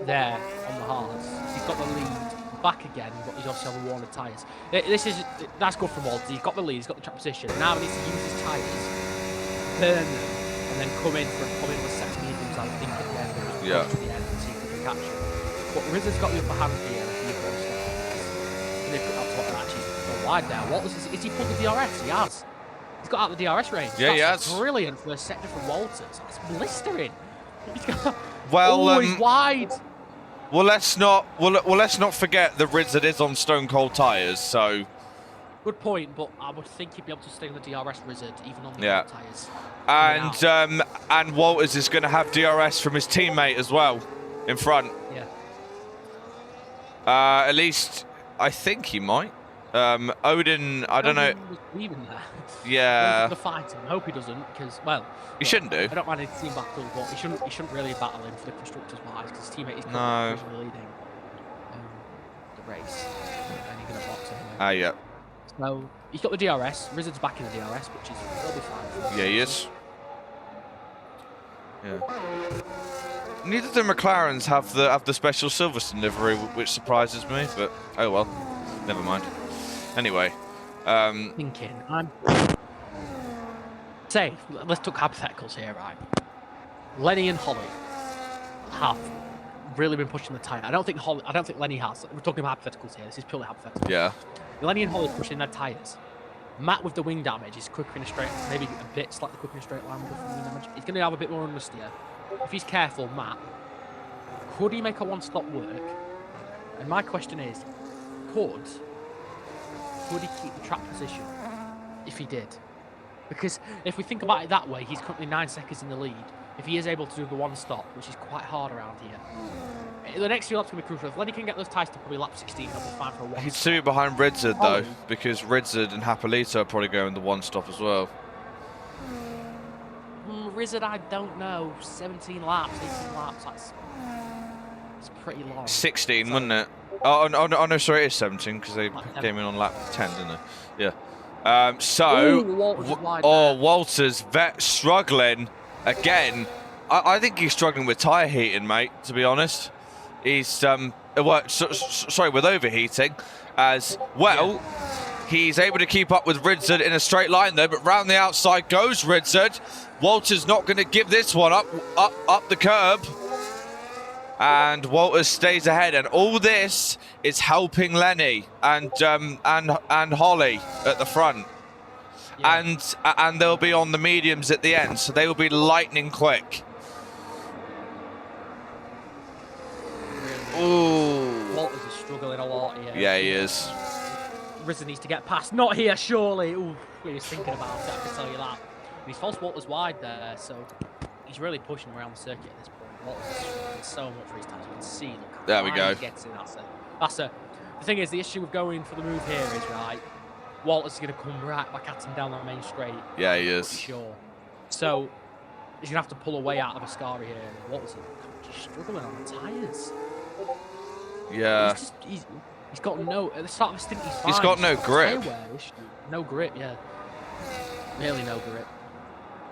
There, on the hards. He's got the lead back again, but he's also on the worn tyres. That's good for Walters. He's got the lead, he's got the track position. Now he needs to use his tyres, burn them, and then come in for probably the second mediums, I think, at the end. Yeah. To the end and see if he can catch it. But Rizzo's got the upper hand here, and he's going to stop. And they've got to actually go wide there. Walters, is he pulled the DRS? He has. He's got out the DRS range. Yeah, That's he has. Brilliant for a sector from Walters. That's blistering. He's got, Well, he's wide. Well, let's not forget that Rizzard is on stone cold tyres, so. Good point, but I would think he'd be able to stay on the DRS Rizard even on the tyres. And Walters is going to have DRS from his teammate as well, in front. Yeah. At least I think he might. Odin, I don't know. Was leaving there. Yeah. The fight. I hope he doesn't, because he shouldn't do. I don't mind a team battle, but he shouldn't really battle him for the constructors wise, because his teammate is currently leading the race, and he's going to box anyway. Yeah. So he's got the DRS. Rizard's back in the DRS, which is will be fine. Yeah, he is. Yeah. Neither of the McLarens have the special Silverstone livery, which surprises me. But oh well, never mind. Anyway, thinking. Say, let's talk hypotheticals here, right? Lenny and Holly have really been pushing the tyre. I don't think Lenny has. We're talking about hypotheticals here. This is purely hypothetical. yeah. Lenny and Holly pushing their tyres. Matt with the wing damage is quicker in a straight, maybe a bit slightly quicker in a straight line with the wing damage. He's going to have a bit more understeer. If he's careful, Matt, could he make a one-stop work? And my question is, could he keep the track position if he did? Because if we think about it that way, he's currently 9 seconds in the lead. If he is able to do the one stop, which is quite hard around here, the next few laps will be crucial. If Lenny can get those tyres to probably lap 16, he'll be fine for a one. He's 2 behind Rizzard though, because Rizzard and Hapolito are probably going the one stop as well. Rizzard, I don't know. 17 laps, 18 laps. That's pretty long. 16, wouldn't it? Oh no, sorry, it is 17 because they came in on lap 10, didn't they? Yeah. Walters vet struggling again. I think he's struggling with tyre heating, mate. To be honest, he's sorry, with overheating as well. Yeah. He's able to keep up with Rizzard in a straight line though, but round the outside goes Rizzard. Walters not going to give this one up the curb, and Walters stays ahead. And all this is helping Lenny and Holly at the front. Yeah. And they'll be on the mediums at the end, so they will be lightning quick. Ooh. Walters is struggling a lot here. Yeah, he is. Rizzo needs to get past. Not here, surely. Ooh, he was thinking about it, I can tell you that. And he's false Walters wide there, so he's really pushing around the circuit at this point. Walters is struggling so much for his time. You can see, look, there we go. Gets in, the thing is, the issue with going for the move here is, right, Walters is going to come right back at him down the main straight. Yeah, he is. Sure. So he's going to have to pull away out of Ascari here. And Walters is just struggling on the tyres. Yeah. He's got no, at the start of the stint he's fine. He's got no grip. No grip, yeah. Really no grip.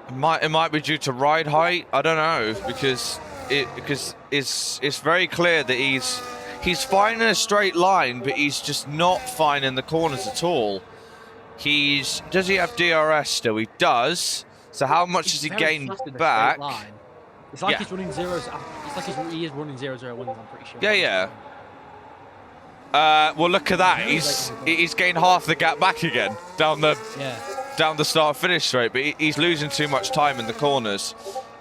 It might be due to ride height. I don't know, because it's very clear that he's fine in a straight line, but he's just not fine in the corners at all. Does he have DRS still? He does. So how much does he gain back? It's like he's running zeros. It's like he is running 0-0 wins, I'm pretty sure. Yeah. Well, look at that. He's gained half the gap back again down the start-finish straight, but he's losing too much time in the corners,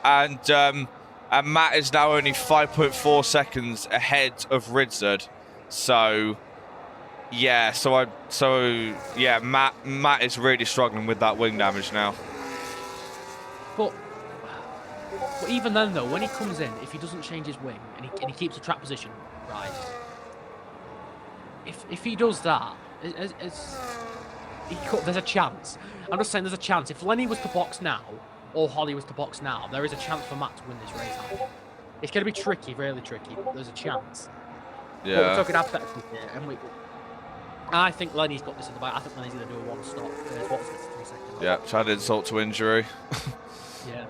and Matt is now only 5.4 seconds ahead of Rizzard. So yeah, Matt is really struggling with that wing damage now. But even then, though, when he comes in, if he doesn't change his wing and he keeps the track position right. If he does that, there's a chance. I'm just saying there's a chance. If Lenny was to box now, or Holly was to box now, there is a chance for Matt to win this race, I think. It's going to be tricky, really tricky, but there's a chance. Yeah. But we're talking hypothetically here, and I think Lenny's got this in the bag. I think Lenny's going to do a one-stop. There's Watford 3 seconds. Yeah, had insult to injury. Yeah.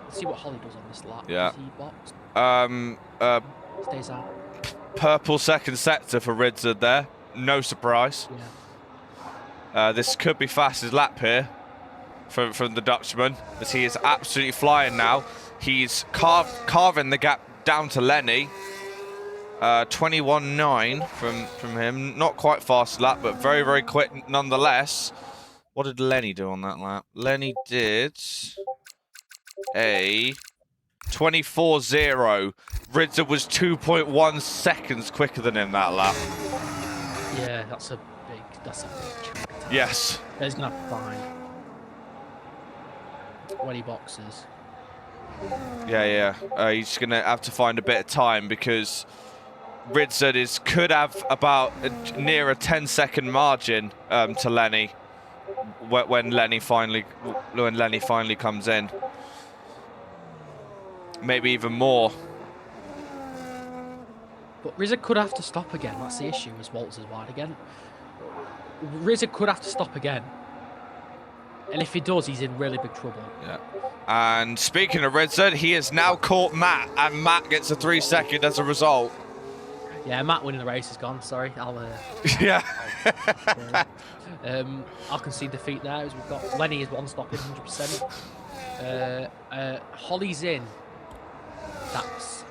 Let's see what Holly does on this lap. Yeah. Does he box? Stays out. Purple second sector for Ridzard there. No surprise. Yeah. This could be fastest lap here from the Dutchman, as he is absolutely flying now. He's carving the gap down to Lenny. 21.9 from him. Not quite fast lap, but very, very quick nonetheless. What did Lenny do on that lap? Lenny did a 24.0. Ridzard was 2.1 seconds quicker than him that lap. Yeah, that's a big chunk. Yes. He's gonna have to find when he boxes. Yeah. He's gonna have to find a bit of time because Ridzard could have about near a 10-second margin to Lenny when Lenny finally comes in. Maybe even more. But Ridzard could have to stop again. That's the issue. As Walters is wide again, Ridzard could have to stop again. And if he does, he's in really big trouble. Yeah. And speaking of Ridzard, he has now caught Matt, and Matt gets a 3-second as a result. Yeah, Matt winning the race is gone. Sorry, Yeah. I'll concede defeat there. As we've got Lenny is one stopping 100%. Holly's in. That's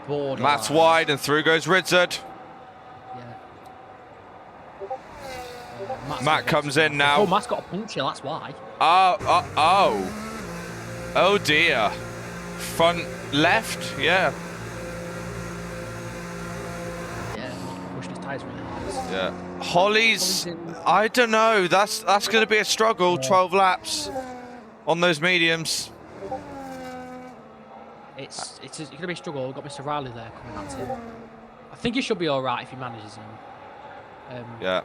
borderline. Matt's wide, and through goes Ridzard. Yeah. Matt comes in now. Oh, Matt's got a puncture. That's why. Oh dear. Front left, yeah. Yeah, pushed his tyres really hard. Yeah. Holly's, I don't know. That's going to be a struggle. 12 laps on those mediums. It's going to be a struggle. We've got Mr. Riley there coming at him. I think he should be all right if he manages him. Yeah.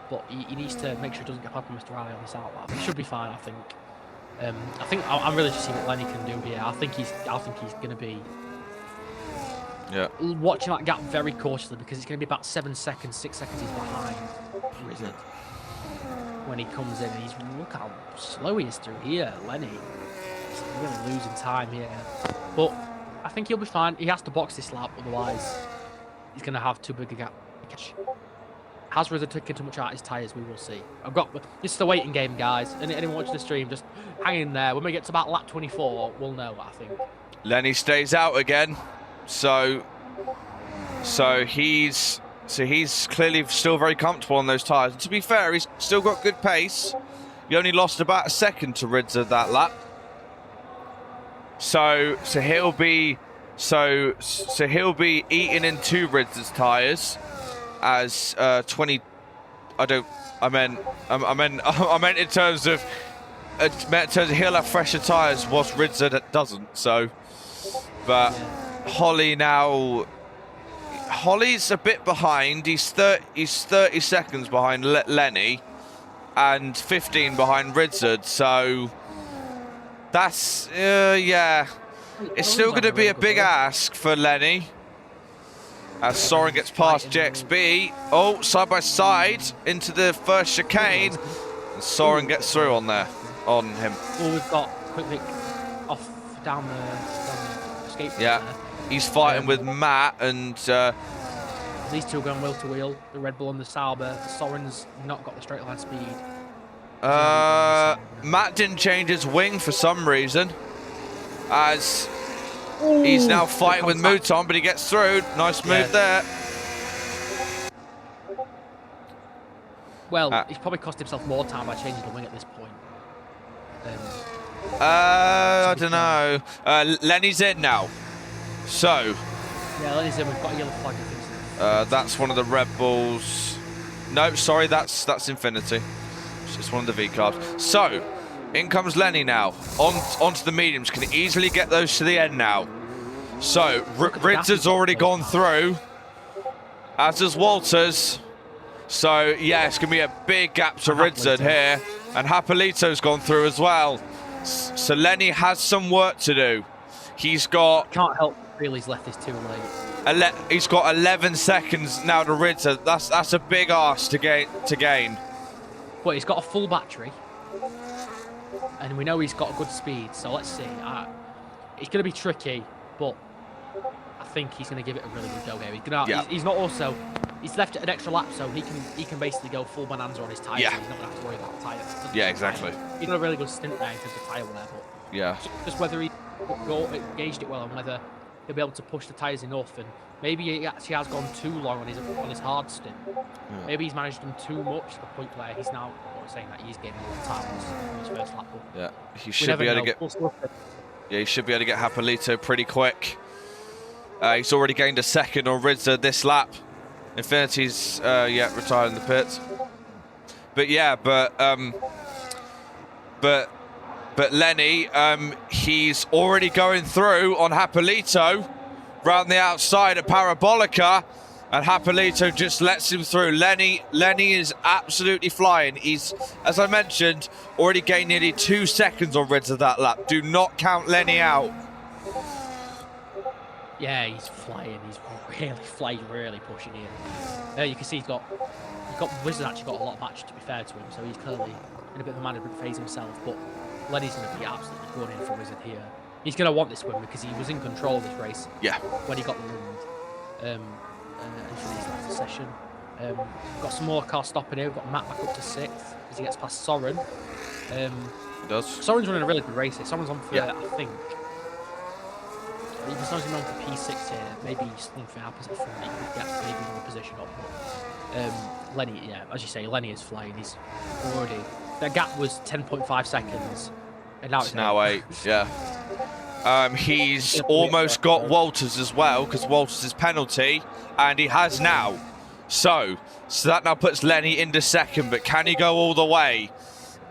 But he needs to make sure he doesn't get past Mr. Riley on this outlap. He should be fine, I think. I'm really to see what Lenny can do here. I think he's going to be watching that gap very cautiously because it's going to be about 7 seconds, 6 seconds he's behind Ridzard when he comes in. And look how slow he is through here, Lenny. He's really losing time here. But I think he'll be fine. He has to box this lap, otherwise he's going to have too big a gap. Has Ridzard taken too much out of his tyres? We will see. This is the waiting game, guys. Anyone watching the stream, just hang in there. When we get to about lap 24, we'll know, I think. Lenny stays out again. So he's clearly still very comfortable on those tyres. And to be fair, he's still got good pace. He only lost about a second to Ridzard that lap. So he'll be eating into Ridzard's tyres as 20. I meant in terms of he'll have fresher tyres whilst Ridzard doesn't. So, but Holly's a bit behind. He's 30 seconds behind Lenny and 15 behind Ridzard. So that's it's still going to be a big ask for Lenny as Soren gets past JXB. Oh, side by side into the first chicane, and Soren gets through on him. Well, we've got quick off down the escape. Yeah, he's fighting with Matt, and these two are going wheel to wheel. The Red Bull and the Sauber. Soren's not got the straight line speed. Matt didn't change his wing for some reason, as he's now fighting with Mouton, but he gets through. Nice move there. Well, he's probably cost himself more time by changing the wing at this point. I don't know. Lenny's in now. So. Yeah, Lenny's in. We've got a yellow flag. That's one of the Red Bulls. No, sorry, that's Infinity. It's just one of the V cars. So, in comes Lenny now. Onto the mediums. Can easily get those to the end now. So, Ridzard's already gone through. As does Walters. So, yeah, it's going to be a big gap to Ridzard here. And Hapolito's gone through as well. So, Lenny has some work to do. He's got... Can't help feel he's left this too late. He's got 11 seconds now to Ridzard. That's a big ask to gain. But he's got a full battery. And we know he's got good speed, so let's see. It's going to be tricky, but I think he's going to give it a really good go here. He's gonna, Yeah. he's not also... He's left an extra lap, so he can basically go full bonanza on his tyres. Yeah. He's not going to have to worry about the tyres. Yeah, exactly. He's done a really good stint there in terms of tyre wear, but Yeah. just whether he gauged it well and whether he'll be able to push the tyres enough. And maybe he actually has gone too long on his hard stint. Yeah. Maybe he's managed them too much to the point where he's now saying that he's getting more time on his first lap. But Yeah. He we should never be able know. to get. Yeah, he should be able to get Hapolito pretty quick. He's already gained a second on Ridza this lap. Infinity's retired in the pits. But yeah, but Lenny, he's already going through on Hapolito round the outside at Parabolica, and Hapolito just lets him through. Lenny is absolutely flying. He's, as I mentioned, already gained nearly 2 seconds on Ridza that lap. Do not count Lenny out. Yeah, he's flying. He's really flying, really pushing in. You can see Wizard actually got a lot of match, to be fair to him, so he's clearly in a bit of a management phase himself. But Lenny's going to be absolutely going in for Wizard here. He's going to want this win because he was in control of this race. Yeah. When he got the wind. And for his last session. Got some more cars stopping here. We've got Matt back up to 6th as he gets past Soren. He does. Soren's running a really good race here. Soren's on for, Yeah. I think. Even Soren's on for P6 here. Maybe something happens at the front. He could get maybe in the position up. But Lenny, yeah, as you say, Lenny is flying. He's already. That gap was 10.5 seconds. And now It's now 8, yeah. He's almost got Walters as well, because Walters is penalty, and he has now. So that now puts Lenny into second, but can he go all the way?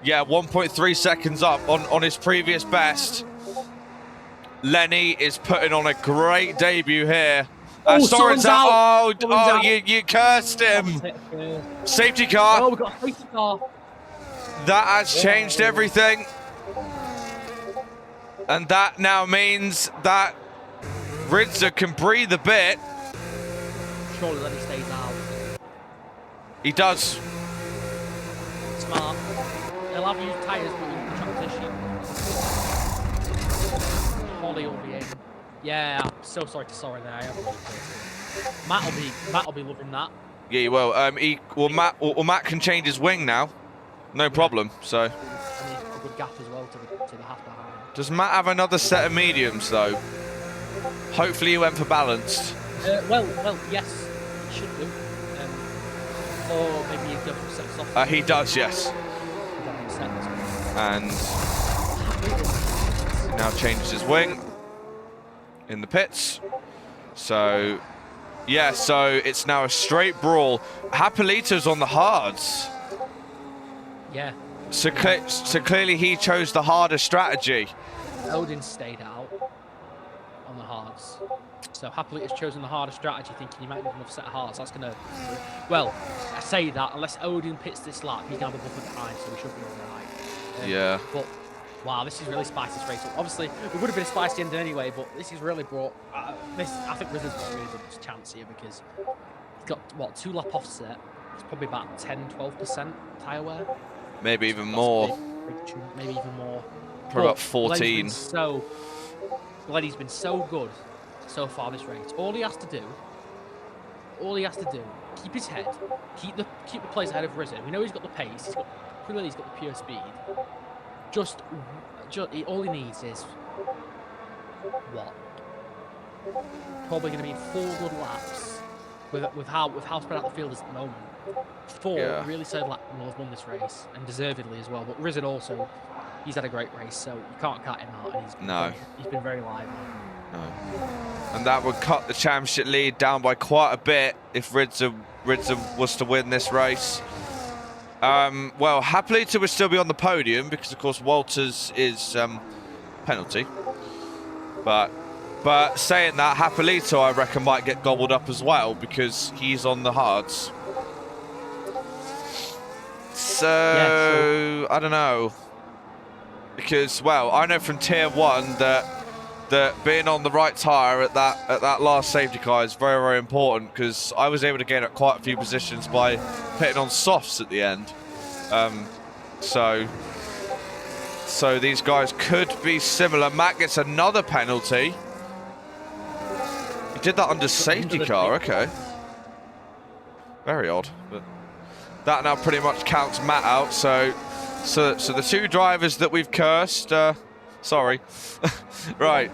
Yeah, 1.3 seconds up on his previous best. Lenny is putting on a great debut here. Soren's out. Oh, you cursed him. Safety car. Oh, we've got a safety car. That has changed everything. And that now means that Ridza can breathe a bit. Surely Lenny stays out. He does. Smart. He'll have used tyres, but in transition. Holly will be in. Yeah, I'm so sorry to Soren there. I am really pissed. Matt will be loving that. Yeah, he will. Matt can change his wing now. No problem. So. And he's got a good gap as well to the half behind. Does Matt have another set of mediums though? Hopefully he went for balanced. Well, yes, he should do. Or maybe he'd go for sets off. He does, yes. And now changes his wing in the pits. So, yeah, so it's now a straight brawl. Hapolito's on the hards. Yeah. So clearly he chose the harder strategy. Odin stayed out on the hards. So Hapolito's chosen the harder strategy, thinking he might need another set of hards. That's going to... Well, I say that, unless Odin pits this lap, he can have a buffer behind, so we should be all right. Yeah. But, wow, this is really spiced this race up. Obviously, it would have been a spicy ending anyway, but this has really brought... I think Rizzo's got a really good chance here because he's got, what, 2 lap offset. It's probably about 10-12% tyre wear. Maybe even more. Maybe even more. For about 14. Lenny's been so good so far this race. All he has to do, keep his head, keep the place ahead of Rizzo. We know he's got the pace. Clearly he's got the pure speed. Just all he needs is what? Probably going to be 4 good laps with how spread out the field is at the moment. 4 really solid laps and will have won this race, and deservedly as well. But Rizzo also, he's had a great race, so you can't cut him out. And he's been very lively. No. And that would cut the championship lead down by quite a bit if Ridza was to win this race. Well, Hapolito would still be on the podium because, of course, Walters is penalty. But saying that, Hapolito, I reckon, might get gobbled up as well because he's on the hards. So, I don't know. Because, well, I know from Tier 1 that being on the right tyre at that last safety car is very, very important because I was able to gain up quite a few positions by pitting on softs at the end. So, So these guys could be similar. Matt gets another penalty. He did that under safety car, okay. Very odd. But that now pretty much counts Matt out. So the two drivers that we've cursed, sorry. Right.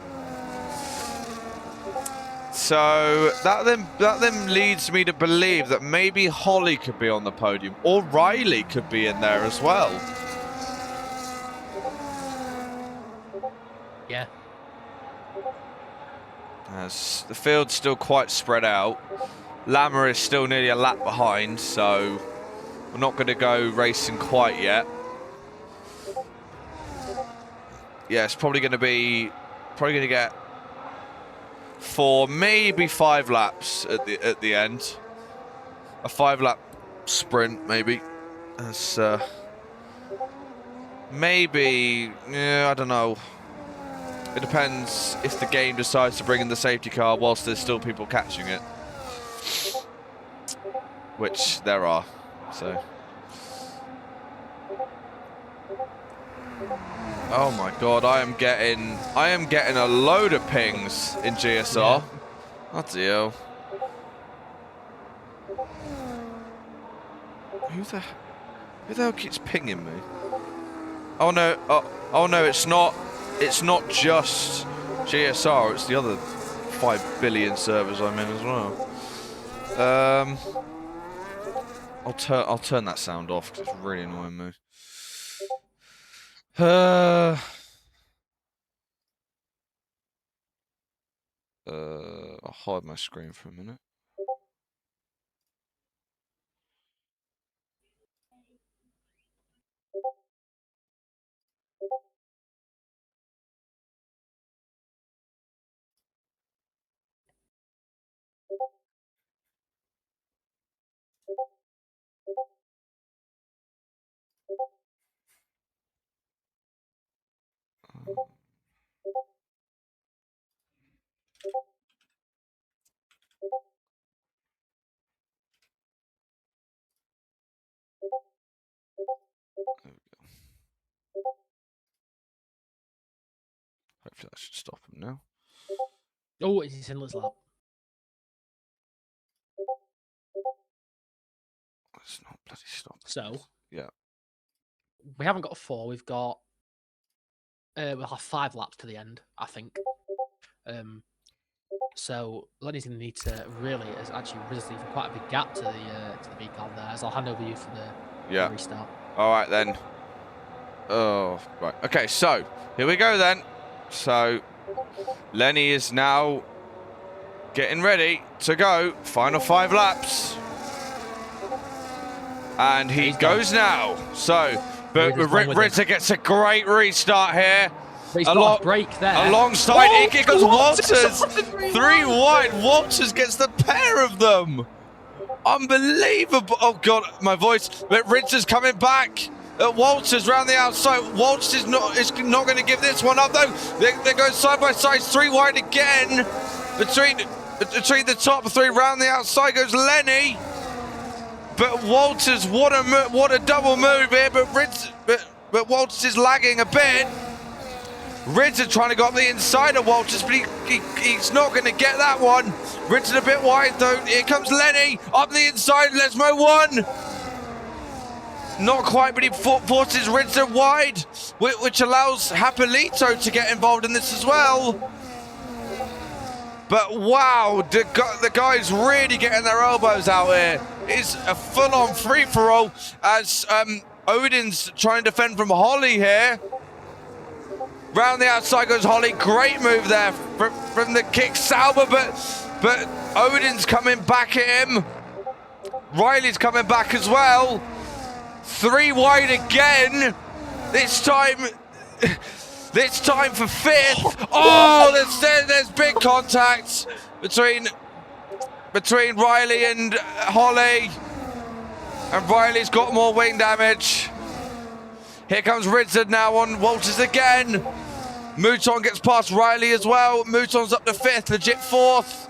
So that then leads me to believe that maybe Holly could be on the podium, or Riley could be in there as well. Yeah. As the field's still quite spread out. Lama is still nearly a lap behind, so we're not going to go racing quite yet. Yeah, it's probably going to get 4, maybe 5 laps at the end. A 5-lap sprint, maybe. That's maybe, yeah, I don't know. It depends if the game decides to bring in the safety car whilst there's still people catching it. Which there are, so. Oh my god, I am getting a load of pings in GSR. Yeah. Bloody hell. Who the hell keeps pinging me? Oh no, oh no, it's not just GSR, it's the other 5 billion servers I'm in as well. I'll turn that sound off because it's really annoying me. I'll hide my screen for a minute. There we go. Hopefully that should stop him now. Oh, it's in Liz lap. It's not bloody stop. So Yeah. we haven't got a 4. We've got we'll have 5 laps to the end, I think. So Lenny's going to need to really has actually risen even quite a big gap to the V-car there. As I'll hand over you for the restart. All right then. Oh right. Okay. So here we go then. So Lenny is now getting ready to go. Final 5 laps. And he goes now. So, but Ritter gets a great restart here. But he's got a break there. Alongside, it goes Walters. 3 wide. Walters gets the pair of them. Unbelievable. Oh, God, my voice. But Ritter's coming back. Walters round the outside. Walters is not going to give this one up, though. They're going side by side. 3 wide again. Between the top 3, round the outside goes Lenny. But Walters, what a double move here. But Walters is lagging a bit. Ritter trying to go up the inside of Walters, but he's not going to get that one. Ritter a bit wide though. Here comes Lenny up the inside. Lesmo 1. Not quite, but he forces Ritter wide, which allows Hapolito to get involved in this as well. But wow, the guys really getting their elbows out here. It's a full-on free-for-all as Odin's trying to defend from Holly here. Round the outside goes Holly. Great move there from the kick Sauber, but Odin's coming back at him. Riley's coming back as well. 3 wide again. This time for 5th. Oh, there's big contact between Riley and Holly. And Riley's got more wing damage. Here comes Ritzard now on Walters again. Mouton gets past Riley as well. Mouton's up to 5th, legit 4th.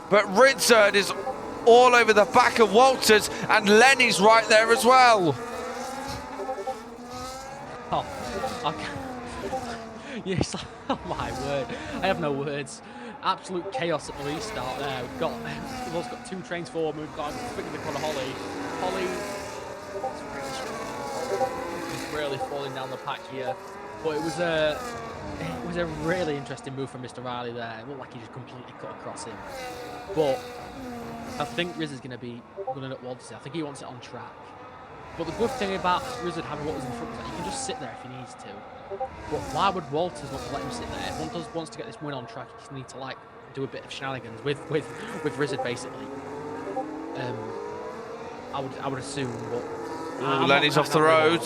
But Ritzard is all over the back of Walters, and Lenny's right there as well. I can't. Yes, oh my word. I have no words. Absolute chaos at the restart there. We've also got 2 trains forward. We've got quickly on Holly. Holly is really falling down the pack here. But it was a really interesting move from Mr. Riley there. It looked like he just completely cut across him. But I think Riz is going to be running at Walters. I think he wants it on track. But the good thing about Riz having Walters in front is that he can just sit there if he needs to. But why would Walters want to let him sit there? If one wants to get this win on track, he just needs to like do a bit of shenanigans with Riz basically. I would assume. But Lenny's off the road.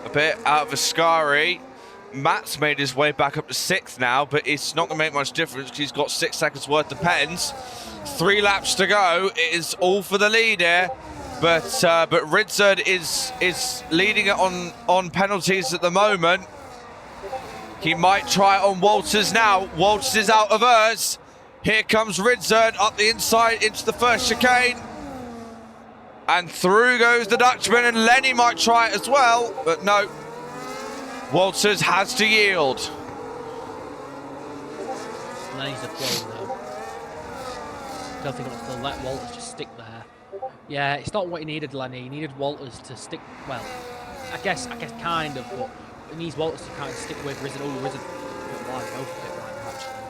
A bit out of Ascari. Matt's made his way back up to 6th now, but it's not going to make much difference because he's got 6 seconds worth of pens. 3 laps to go. It is all for the lead here. But Ridzard is leading it on penalties at the moment. He might try it on Walters now. Walters is out of hers. Here comes Ridzard up the inside into the first chicane. And through goes the Dutchman, and Lenny might try it as well, but no. Walters has to yield. Lenny's a pro though. Don't think I'm going to let Walters just stick there. Yeah, it's not what he needed, Lenny. He needed Walters to stick. Well, I guess kind of, but he needs Walters to kind of stick with Rizzard. Oh, Rizzard wide open right now, actually.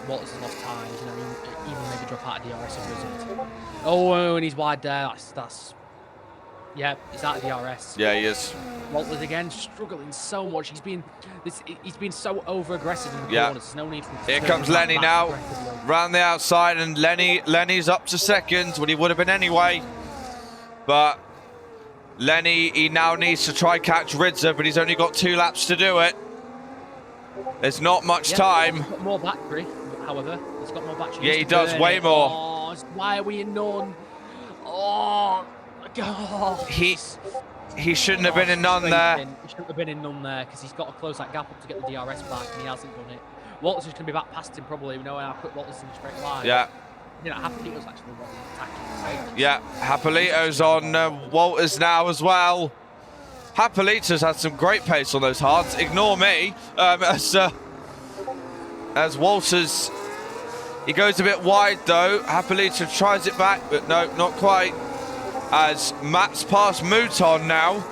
Walters has lost time. You know, even maybe drop out of DRS and Rizzard. Oh, and he's wide there. That's. Yeah, he's out of DRS. Yeah, he is. Walters again struggling so much. He's been so over aggressive in the corners. There's no need for him to Here turn comes his Lenny back now, aggressively. round the outside, and Lenny's up to 2nd, what he would have been anyway. But Lenny, he now needs to try catch Ridzer, but he's only got 2 laps to do it. There's not much time. He's got more battery, however. He's got more battery. Yeah, he does, way more. Oh, why are we in none? Oh, God. He shouldn't have been in none there. He shouldn't have been in none there because he's got to close that gap up to get the DRS back, and he hasn't done it. Walters is going to be back past him probably. We know how quick Walters in the straight line. Yeah. You know, Hapolito's actually attacking. Yeah, Hapolito's on Walters now as well. Hapolito's had some great pace on those hards. Ignore me. As Walters, he goes a bit wide though. Hapolito tries it back, but no, not quite. As Matt's past Mouton now.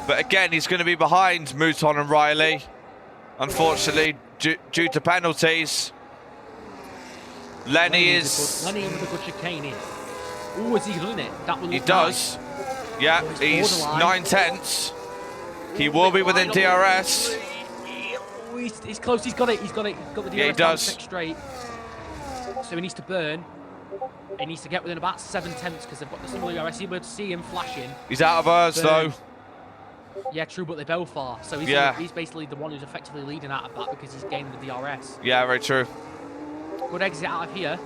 But again, he's going to be behind Mouton and Riley. Unfortunately, due to penalties. Lenny with a good chicane in. Oh, is he doing it? That will He look does. nice. Yeah, Oh, he's borderline. 9/10. He will be within DRS. Oh, he's close. He's got it. He's got it. He's got the DRS Yeah, he does. down straight. So he needs to burn. He needs to get within about 7/10 because they've got the similar DRS. You'll be able to see him flashing. He's out of ours though. Yeah, true, but they both are. So he's basically the one who's effectively leading out of that because he's gaining the DRS. Yeah, very true. Good exit out of here.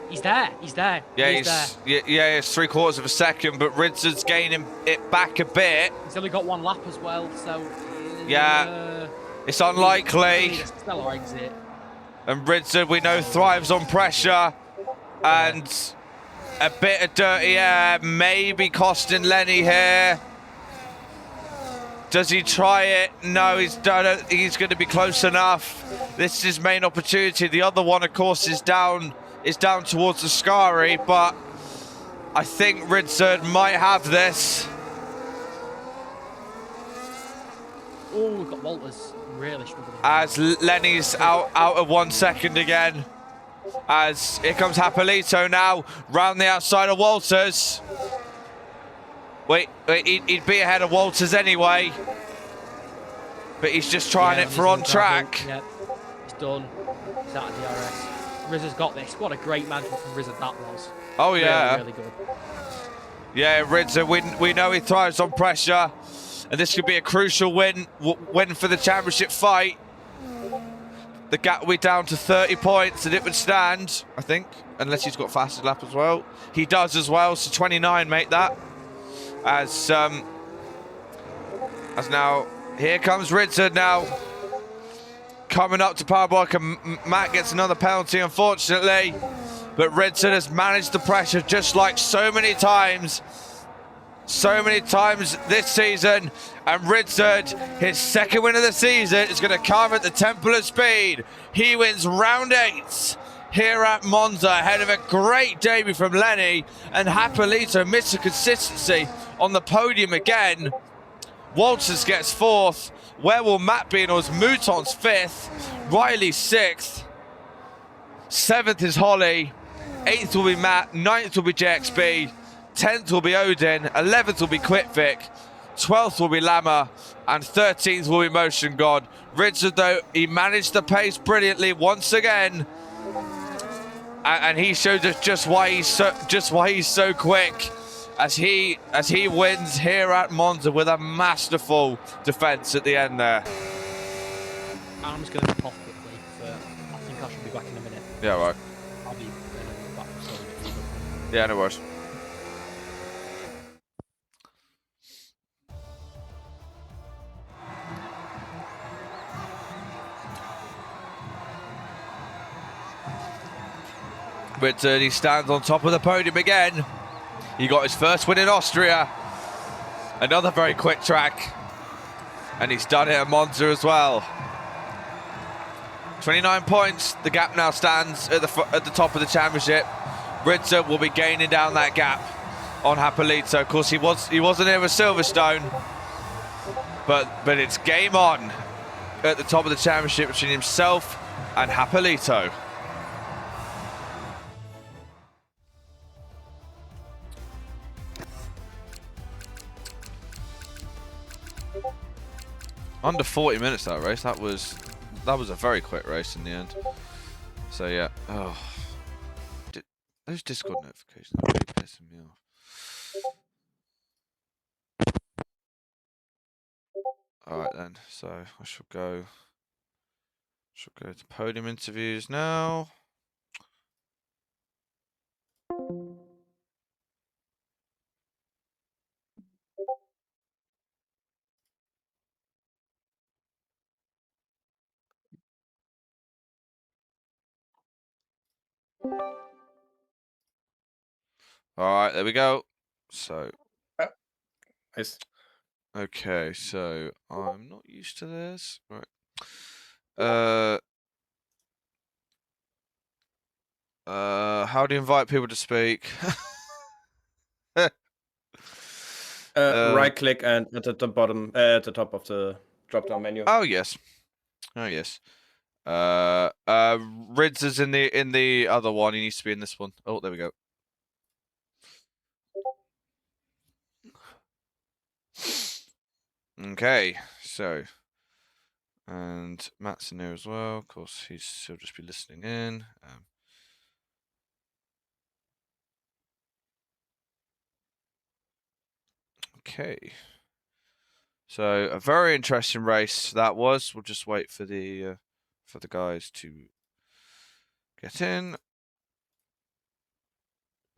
He's there. He's there. Yeah, he's there. Yeah, it's 3/4 of a second, but Ridzard's gaining it back a bit. He's only got 1 lap as well, so Yeah, it's unlikely. Stellar exit. And Ridzard, we know, thrives on pressure, and a bit of dirty air, maybe costing Lenny here. Does he try it? No, he's done it. He's going to be close enough. This is his main opportunity. The other one, of course, is down towards the Ascari, but I think Ridzard might have this. Oh, we've got Walters really struggling. As Lenny's out of 1 second again. As here comes Hapolito now, round the outside of Walters. Wait, he'd be ahead of Walters anyway. But he's just trying it for on track. Yep, it's done. He's out of DRS. Rizzard's got this. What a great management from Rizzard that was. Oh yeah. Really, really good. Yeah, Ridzard, we know he thrives on pressure. And this could be a crucial win for the championship fight. The gap will be down to 30 points and it would stand, I think. Unless he's got fastest lap as well. He does as well, so 29 make that. As now, here comes Ridzard now. Coming up to Powerbike, and Matt gets another penalty, unfortunately. But Ridzard has managed the pressure just like so many times. so many times this season, and Ritzard, his second win of the season, is going to come at the Temple of Speed. He wins round 8 here at Monza, ahead of a great debut from Lenny, and Hapolito missed the consistency on the podium again. Walters gets 4th. Where will Matt be? And it was Mouton's 5th, Riley 6th, 7th is Holly, 8th will be Matt, 9th will be JXB, 10th will be Odin, 11th will be Quitvic, 12th will be Lama, and 13th will be Motion God. Richard, though, he managed the pace brilliantly once again, and he showed us just why he's so quick, as he wins here at Monza with a masterful defense at the end there. I'm just going to pop quickly. I think I should be back in a minute. Yeah, right. I'll be back. So Yeah, no worries. But he stands on top of the podium again. He got his first win in Austria. Another very quick track. And he's done it at Monza as well. 29 points. The gap now stands at the top of the championship. Ritzer will be gaining down that gap on Hapolito. Of course, he wasn't here with Silverstone. But it's game on at the top of the championship between himself and Hapolito. Under 40 minutes that race. That was a very quick race in the end. So yeah. Oh, those Discord notifications are really pissing me off. All right then. So I shall go to podium interviews now. All right, there we go. So, Nice. okay, so I'm not used to this. Right. How do you invite people to speak? Right click and at the bottom, at the top of the drop-down menu. Oh yes. Oh yes. Rids is in the other one. He needs to be in this one. Oh, there we go. Okay, so, and Matt's in there as well. Of course, he'll just be listening in. Okay. So a very interesting race that was. We'll just wait for the guys to get in.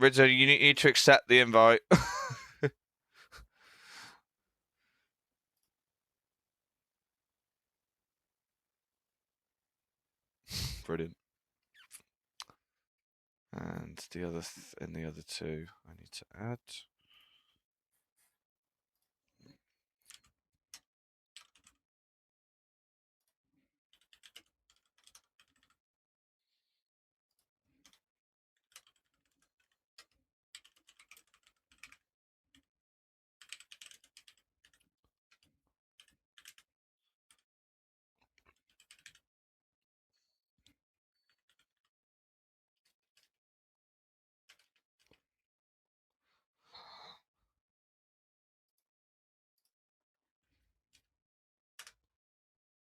Rizzo, you need to accept the invite. Brilliant. And the other the other two, I need to add.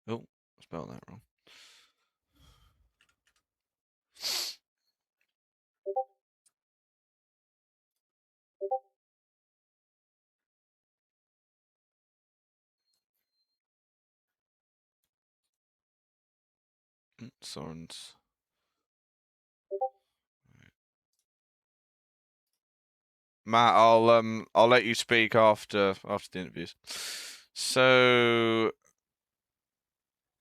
Oh, I spelled that wrong. Sorens. Matt, I'll let you speak after the interviews. So,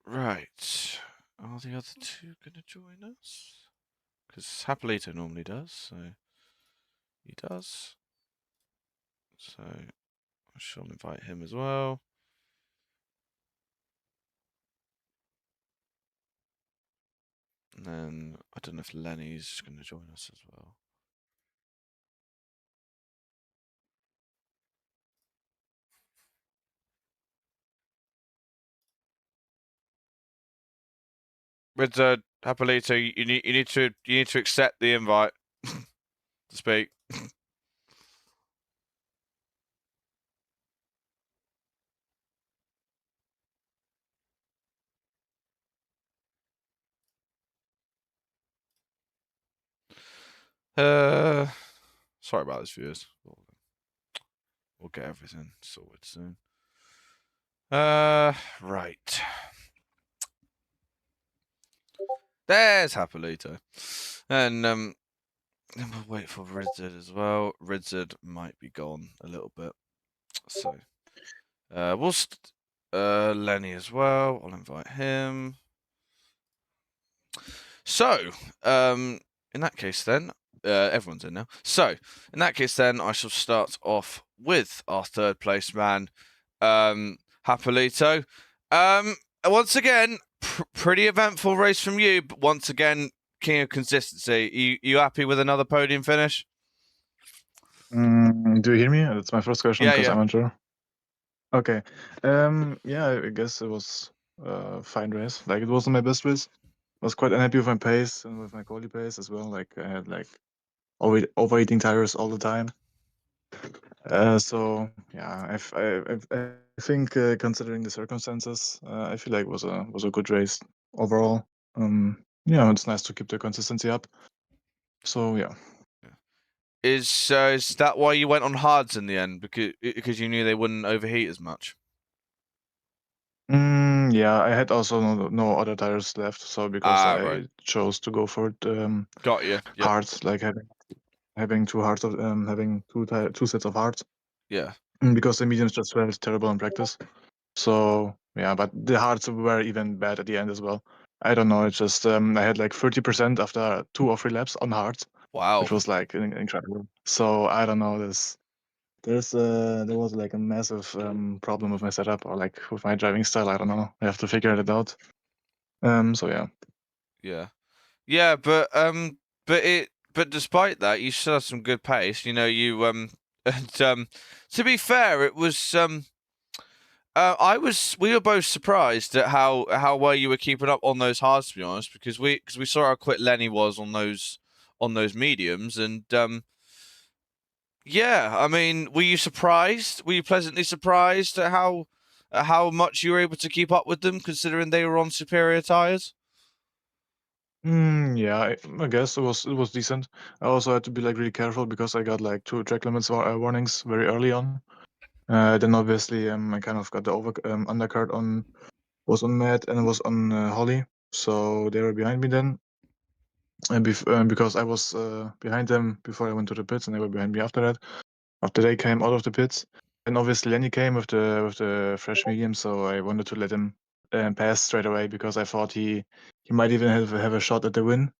right, are the other two gonna join us? Because Hapolito normally does, so he does. So shall invite him as well. And then I don't know if Lenny's going to join us as well. With Hapolito, you need to accept the invite to speak. Sorry about this, viewers. We'll get everything sorted soon. Right. There's Hapolito. And then we'll wait for Ridzard as well. Ridzard might be gone a little bit. So Lenny as well. I'll invite him. So, in that case then, everyone's in now. So, in that case then, I shall start off with our third place man, Hapolito. Once again, pretty eventful race from you, but once again, king of consistency. You happy with another podium finish? Do you hear me? That's my first question because Yeah. I'm unsure. Okay. Yeah, I guess it was a fine race. Like, it wasn't my best race. I was quite unhappy with my pace and with my quality pace as well. Like, I had like overheating tires all the time. So yeah, I think considering the circumstances, I feel like it was a good race overall. Yeah, it's nice to keep the consistency up. So yeah. Is that why you went on hards in the end? Because you knew they wouldn't overheat as much? Yeah, I had also no other tires left, so because I right. chose to go for it, Got you. Yep. hards, like having two hearts of having two sets of hearts, Yeah. because the mediums just felt terrible in practice. So yeah, but the hearts were even bad at the end as well. I don't know. It's just I had like 30% after 2 or 3 laps on hards, Wow. which was like incredible. So I don't know. There was like a massive problem with my setup or like with my driving style. I don't know. I have to figure it out. So yeah. Yeah, but despite that, you still had some good pace. You know, you and to be fair, it was we were both surprised at how well you were keeping up on those hards, to be honest, because we saw how quick Lenny was on those mediums, and yeah, I mean, were you surprised? Were you pleasantly surprised at how much you were able to keep up with them, considering they were on superior tires? Yeah, I guess it was decent. I also had to be like really careful because I got like 2 track limits warnings very early on. Then obviously I kind of got the undercut was on Matt and it was on Holly, so they were behind me then. And because I was behind them before I went to the pits, and they were behind me after that. After they came out of the pits, and obviously Lenny came with the fresh medium, so I wanted to let him pass straight away because I thought he might even have a shot at the win,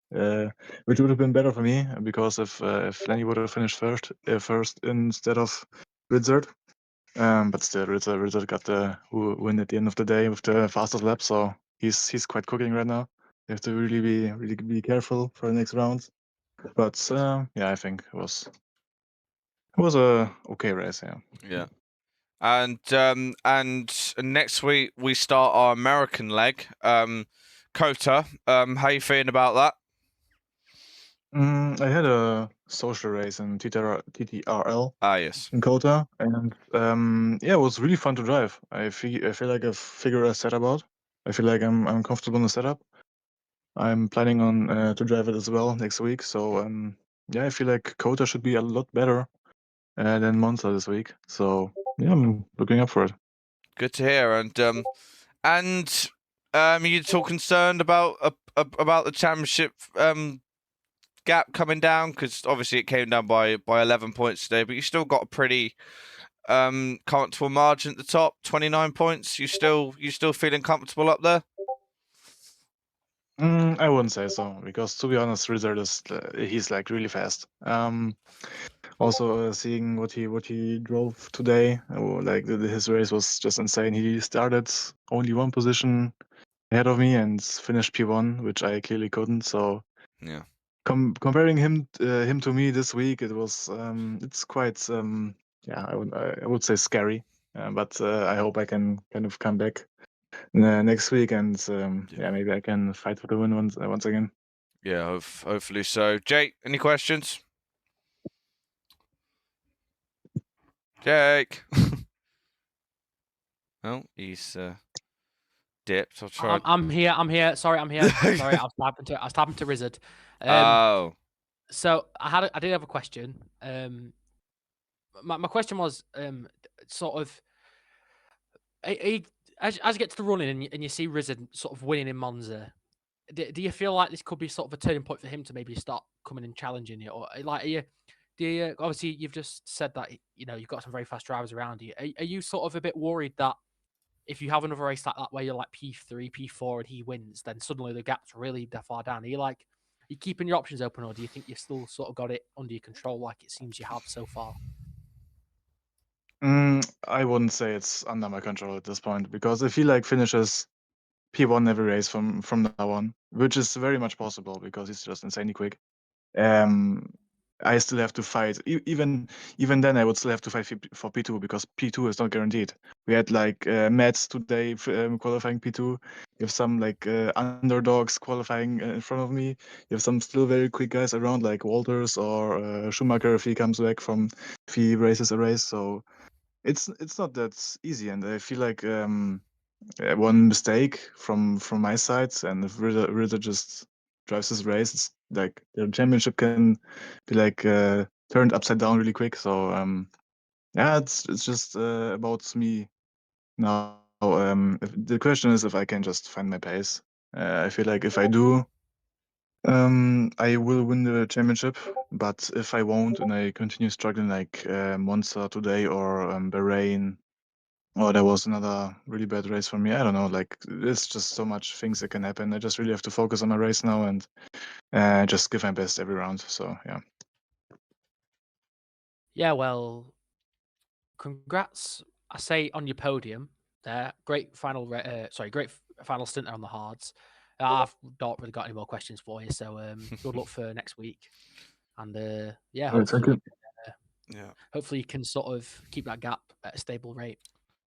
which would have been better for me because if Lenny would have finished first instead of Ridzard. But still, Ritzard got the win at the end of the day with the fastest lap, so he's quite cooking right now. You have to really be careful for the next round. But yeah, I think it was a okay race. Yeah. Yeah. And next week we start our American leg. Kota, how you feeling about that? I had a social race in TTRL Ah, yes. in Kota, and yeah, it was really fun to drive. I feel like I've figured a setup out. I feel like I'm comfortable in the setup. I'm planning on to drive it as well next week. So yeah, I feel like Kota should be a lot better than Monza this week. So yeah, I'm looking up for it. Good to hear. And you too concerned about the championship gap coming down, because obviously it came down by 11 points today, but you still got a pretty comfortable margin at the top, 29 points. You still feeling comfortable up there? I wouldn't say so because, to be honest, Rizzard is he's like really fast. Also, seeing what he drove today, like his race was just insane. He started only one position ahead of me and finished P1, which I clearly couldn't. So Yeah. comparing him to me this week, it was it's quite yeah, I would say scary. But I hope I can kind of come back next week and yeah, maybe I can fight for the win once again. Yeah, hopefully so. Jake, any questions? Jake. Oh, he's dipped. I'll try. I'm here. I'm here. Sorry, I'm here. Sorry, I was tapping to Rizzard. Oh. So I did have a question. My question was sort of as you get to the running and you see Rizzard sort of winning in Monza, do you feel like this could be sort of a turning point for him to maybe start coming and challenging you, or like do you obviously you've just said that you've got some very fast drivers around you. Are you sort of a bit worried that if you have another race like that where you're like P3, P4 and he wins, then suddenly the gap's really that far down? Are you keeping your options open, or do you think you've still sort of got it under your control like it seems you have so far? I wouldn't say it's under my control at this point because if he like finishes P1 every race from now on, which is very much possible because he's just insanely quick. I still have to fight. Even then, I would still have to fight for P2 because P2 is not guaranteed. We had like Mets today qualifying P2. You have some like underdogs qualifying in front of me. You have some still very quick guys around like Walters or Schumacher if he comes back if he races a race. So it's not that easy, and I feel like one mistake from my side, and if Ritter just drives his race, it's like the championship can be like turned upside down really quick. So yeah, it's just about me now. If the question is if I can just find my pace. I feel like if I do, I will win the championship. But if I won't and I continue struggling like Monza today or Bahrain, oh, that was another really bad race for me. I don't know. Like, there's just so much things that can happen. I just really have to focus on my race now and just give my best every round. So yeah. Yeah, well, congrats. I say on your podium there. Great final. Great final stint there on the hards. I've not really got any more questions for you. So good luck for next week. And yeah, hopefully, Yeah. hopefully you can sort of keep that gap at a stable rate.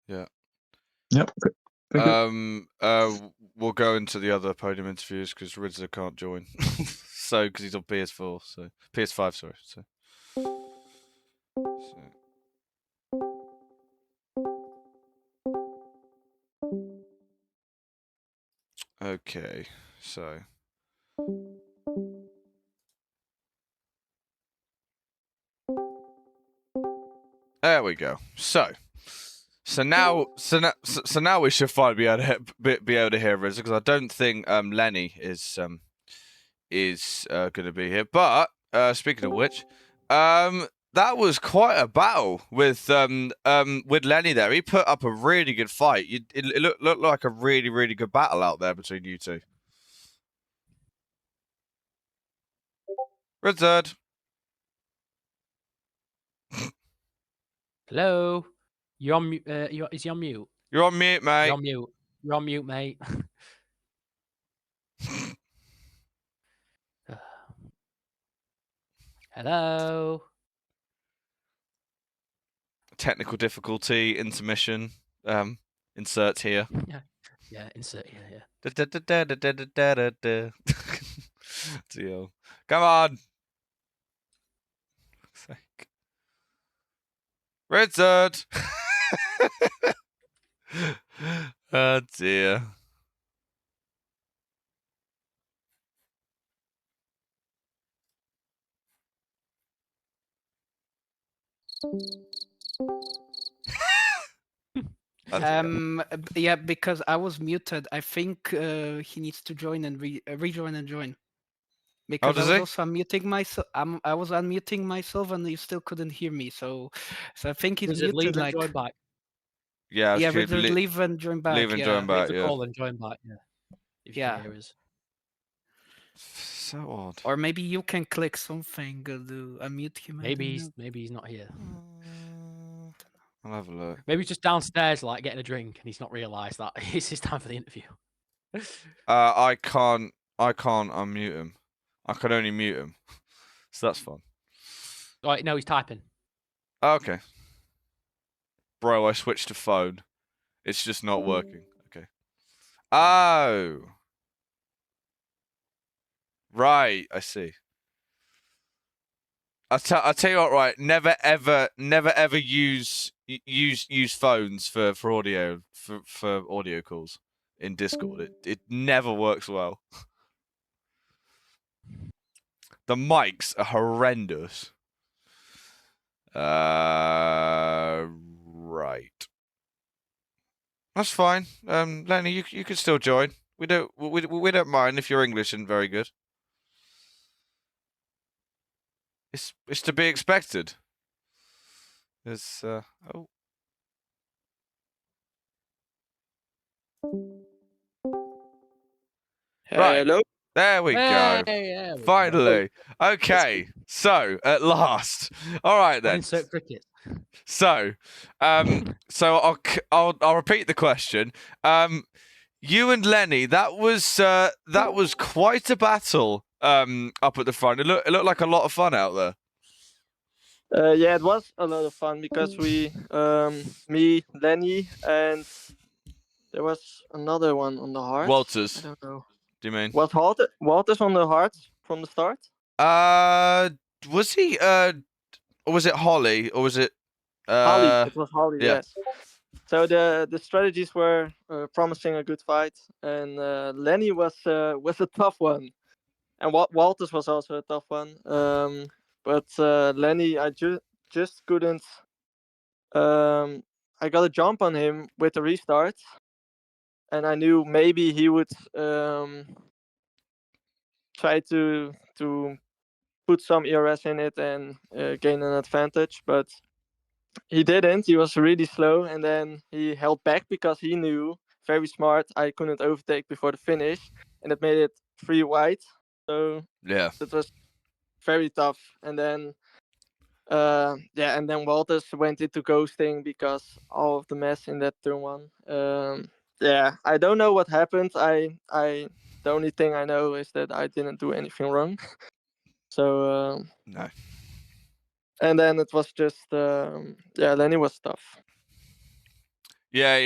Yeah. Yep. Thank you. We'll go into the other podium interviews because Rizza can't join. So because he's on PS4, so PS5, sorry. So. Okay, so. There we go. So now we should finally be able to hear Rizza because I don't think Lenny is going to be here. But speaking of which, that was quite a battle with Lenny there. He put up a really good fight. It looked like a really, really good battle out there between you two. Rizzard. Hello, you're on mute. Is he on mute? You're on mute, mate. You're on mute. You're on mute, mate. Hello. Technical difficulty, intermission. Insert here. Yeah, insert here. Deal. Come on. Rizzard. Oh dear. Yeah, because I was muted. I think he needs to join and rejoin and join. Because does I was he? also unmuting myself. I was unmuting myself, and you still couldn't hear me. So I think he's Wizard, muted. leave Like, and join back. Yeah, yeah, leave and join back. Leave and yeah. join back. Leave the Yeah. call and join back. Yeah. If you can hear us. So odd. Or maybe you can click something to unmute him. I don't know. Maybe he's not here. I'll have a look. Maybe he's just downstairs, like getting a drink, and he's not realised that it's his time for the interview. I can't unmute him. I can only mute him. So that's fun. Right, no, he's typing. Okay. Bro, I switched to phone. It's just not working. Okay. Oh. Right, I see. I'll tell you what, right? Never ever use phones for audio for audio calls in Discord. It never works well. The mics are horrendous. Right. That's fine. Lenny, you can still join. We don't mind if your English isn't very good. It's to be expected. It's oh. Right. Hello. There we go. There we go. Finally. Okay. So at last. All right then. Insert cricket. So, so I'll repeat the question. You and Lenny, that was quite a battle. Up at the front. It looked like a lot of fun out there. Yeah, it was a lot of fun because we, me, Lenny, and there was another one on the heart. Walters. I don't know. Do you mean? Was Walters on the heart from the start? Was he? Or was it Holly? Or was it? Holly. It was Holly. yeah. Yes. So the strategies were promising a good fight, and Lenny was a tough one, and Walters was also a tough one. But Lenny, I just couldn't. I got a jump on him with the restart, and I knew maybe he would try to put some ERS in it and gain an advantage, but he didn't. He was really slow, and then he held back because he knew, very smart, I couldn't overtake before the finish, and it made it 3 wide. So Yeah. it was very tough. And then and then Walters went into ghosting because all of the mess in that turn 1. I don't know what happened. The only thing I know is that I didn't do anything wrong. So No. and then it was just Lenny was tough. Yeah.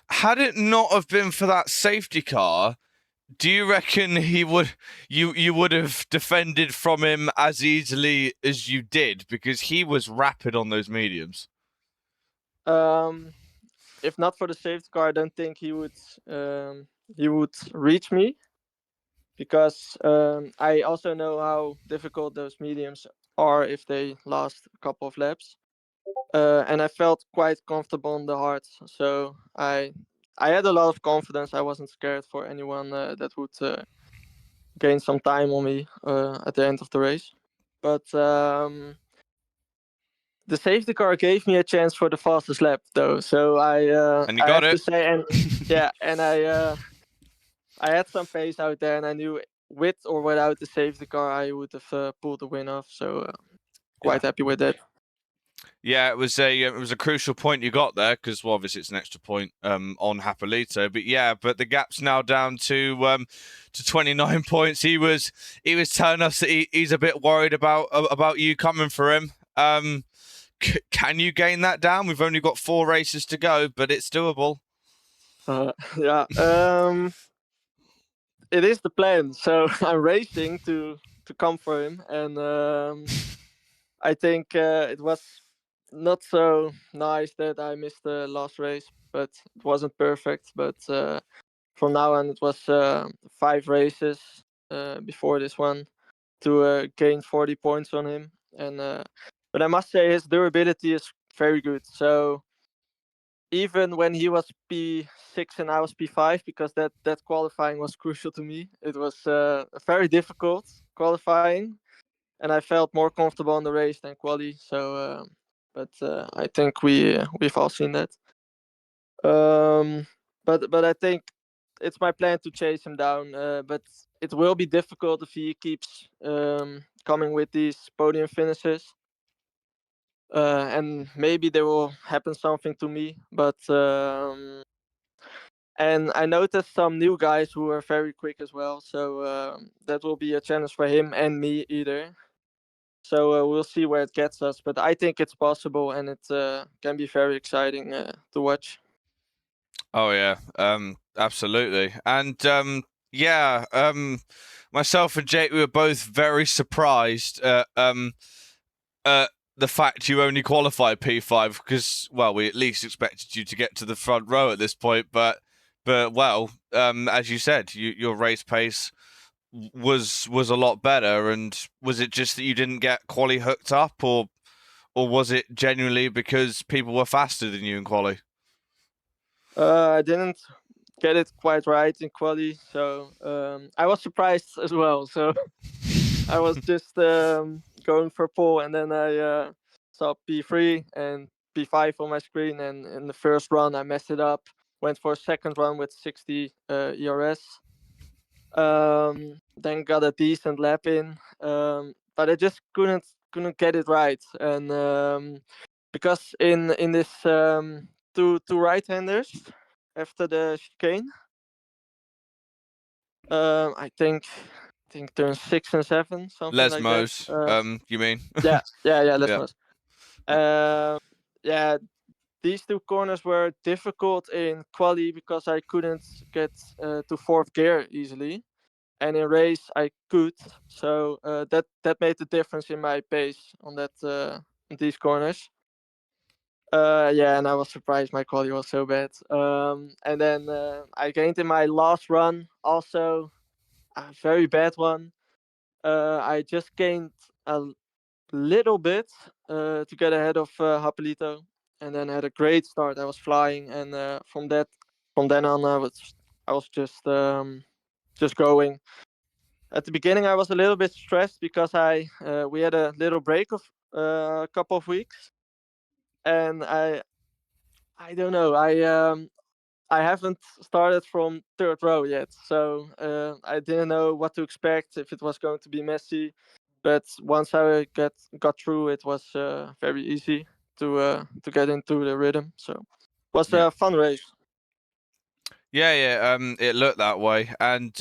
Had it not have been for that safety car, do you reckon you would have defended from him as easily as you did? Because he was rapid on those mediums. If not for the safety car, I don't think he would reach me, because I also know how difficult those mediums are if they last a couple of laps. And I felt quite comfortable on the hard, so I had a lot of confidence. I wasn't scared for anyone that would gain some time on me at the end of the race. But the safety car gave me a chance for the fastest lap, though. So And you got have it. to say, and and I had some pace out there, and I knew with or without the safety car, I would have pulled the win off. So quite happy with that. Yeah, it was a crucial point you got there, because obviously it's an extra point on Hapolito. But the gap's now down to 29 points. He was telling us that he's a bit worried about you coming for him. Can you gain that down? We've only got 4 races to go, but it's doable. It is the plan. So I'm racing to come for him, and I think it was not so nice that I missed the last race, but it wasn't perfect. But from now on, it was 5 races before this one to gain 40 points on him. And but I must say his durability is very good. So even when he was P6 and I was P5, because that qualifying was crucial to me, it was very difficult qualifying, and I felt more comfortable on the race than quali. So but I think we've all seen that. But I think it's my plan to chase him down, but it will be difficult if he keeps coming with these podium finishes. And maybe there will happen something to me, but and I noticed some new guys who are very quick as well, so that will be a challenge for him and me either. So we'll see where it gets us, but I think it's possible, and it can be very exciting to watch. Oh yeah, absolutely, and yeah, myself and Jake, we were both very surprised at the fact you only qualified P5 because, well, we at least expected you to get to the front row at this point, but well, as you said, your race pace was a lot better, and was it just that you didn't get quali hooked up, or was it genuinely because people were faster than you in quali? I didn't get it quite right in quali, so I was surprised as well. So I was just going for pole, and then I saw P3 and P5 on my screen, and in the first run I messed it up. Went for a second run with 60 ERS. Then got a decent lap in, but I just couldn't get it right, and because in this two right-handers after the chicane, I think turn 6 and 7, something like that. Lesmos, you mean? Yeah, let's Yeah. not. Yeah, these two corners were difficult in quali because I couldn't get to fourth gear easily, and in race I could. So that made the difference in my pace on that these corners. Yeah, and I was surprised my quality was so bad. And then I gained in my last run also a very bad one. I just gained a little bit to get ahead of Hapelito, and then had a great start. I was flying, and from then on I was just going. At the beginning, I was a little bit stressed because we had a little break of a couple of weeks, and I don't know. I haven't started from third row yet, so I didn't know what to expect, if it was going to be messy. But once I got through, it was very easy to get into the rhythm. So it was Yeah. a fun race. Yeah, it looked that way, and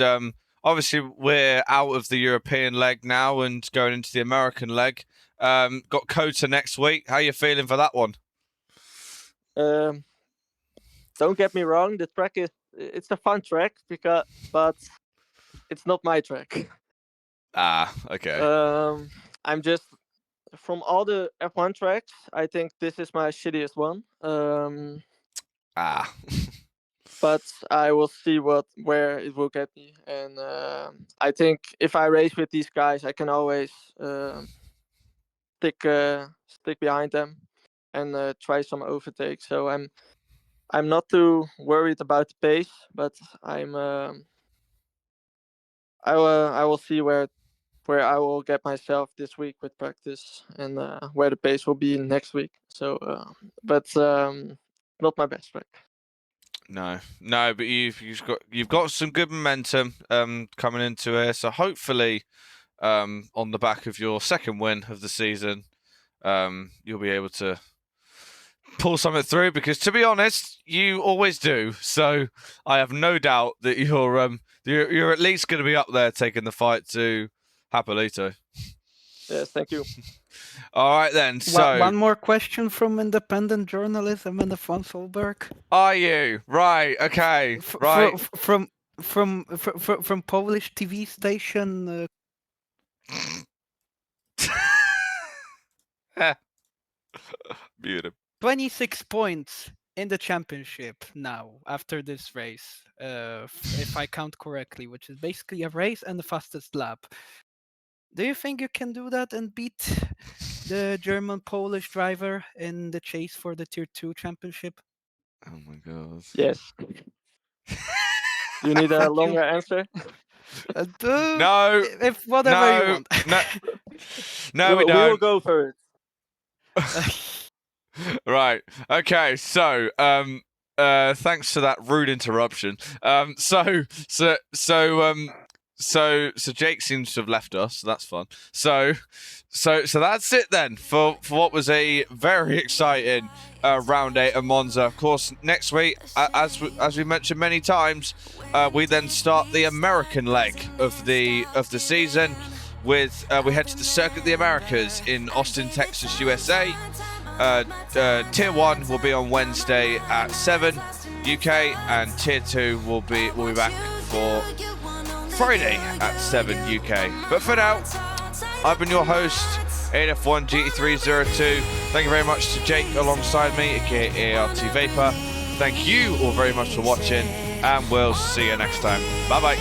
obviously we're out of the European leg now and going into the American leg. Got Kota next week. How you feeling for that one? Don't get me wrong, the track it's a fun track but it's not my track. Ah, okay. I'm just, from all the F1 tracks, I think this is my shittiest one. Ah. But I will see where it will get me, and I think if I race with these guys, I can always stick behind them and try some overtakes. So I'm not too worried about the pace, but I will see where I will get myself this week with practice, and where the pace will be next week. So, but not my best track. No, but you've got some good momentum coming into here. So hopefully, on the back of your second win of the season, you'll be able to pull something through. Because to be honest, you always do. So I have no doubt that you're at least going to be up there taking the fight to Hapelito. Yes, thank you. All right then. So One more question from independent journalism and von Solberg. Are you right? Okay, right. From Polish TV station. Beautiful. 26 points in the championship now after this race, if I count correctly, which is basically a race and the fastest lap. Do you think you can do that and beat the German-Polish driver in the chase for the Tier 2 championship? Oh my god. Yes. Do you need a longer answer? No. If whatever you want. No, we We don't. will go for it. Right. Okay. So, thanks for that rude interruption. So Jake seems to have left us. So that's fun. So that's it then for what was a very exciting round 8 of Monza. Of course, next week, as we mentioned many times, we then start the American leg of the season. With we head to the Circuit of the Americas in Austin, Texas, USA. Tier 1 will be on Wednesday at 7 UK, and Tier 2 will be back for Friday at 7 UK. But for now, I've been your host, AF1 GT302. Thank you very much to Jake alongside me, aka ART Vapor. Thank you all very much for watching, and we'll see you next time. Bye bye.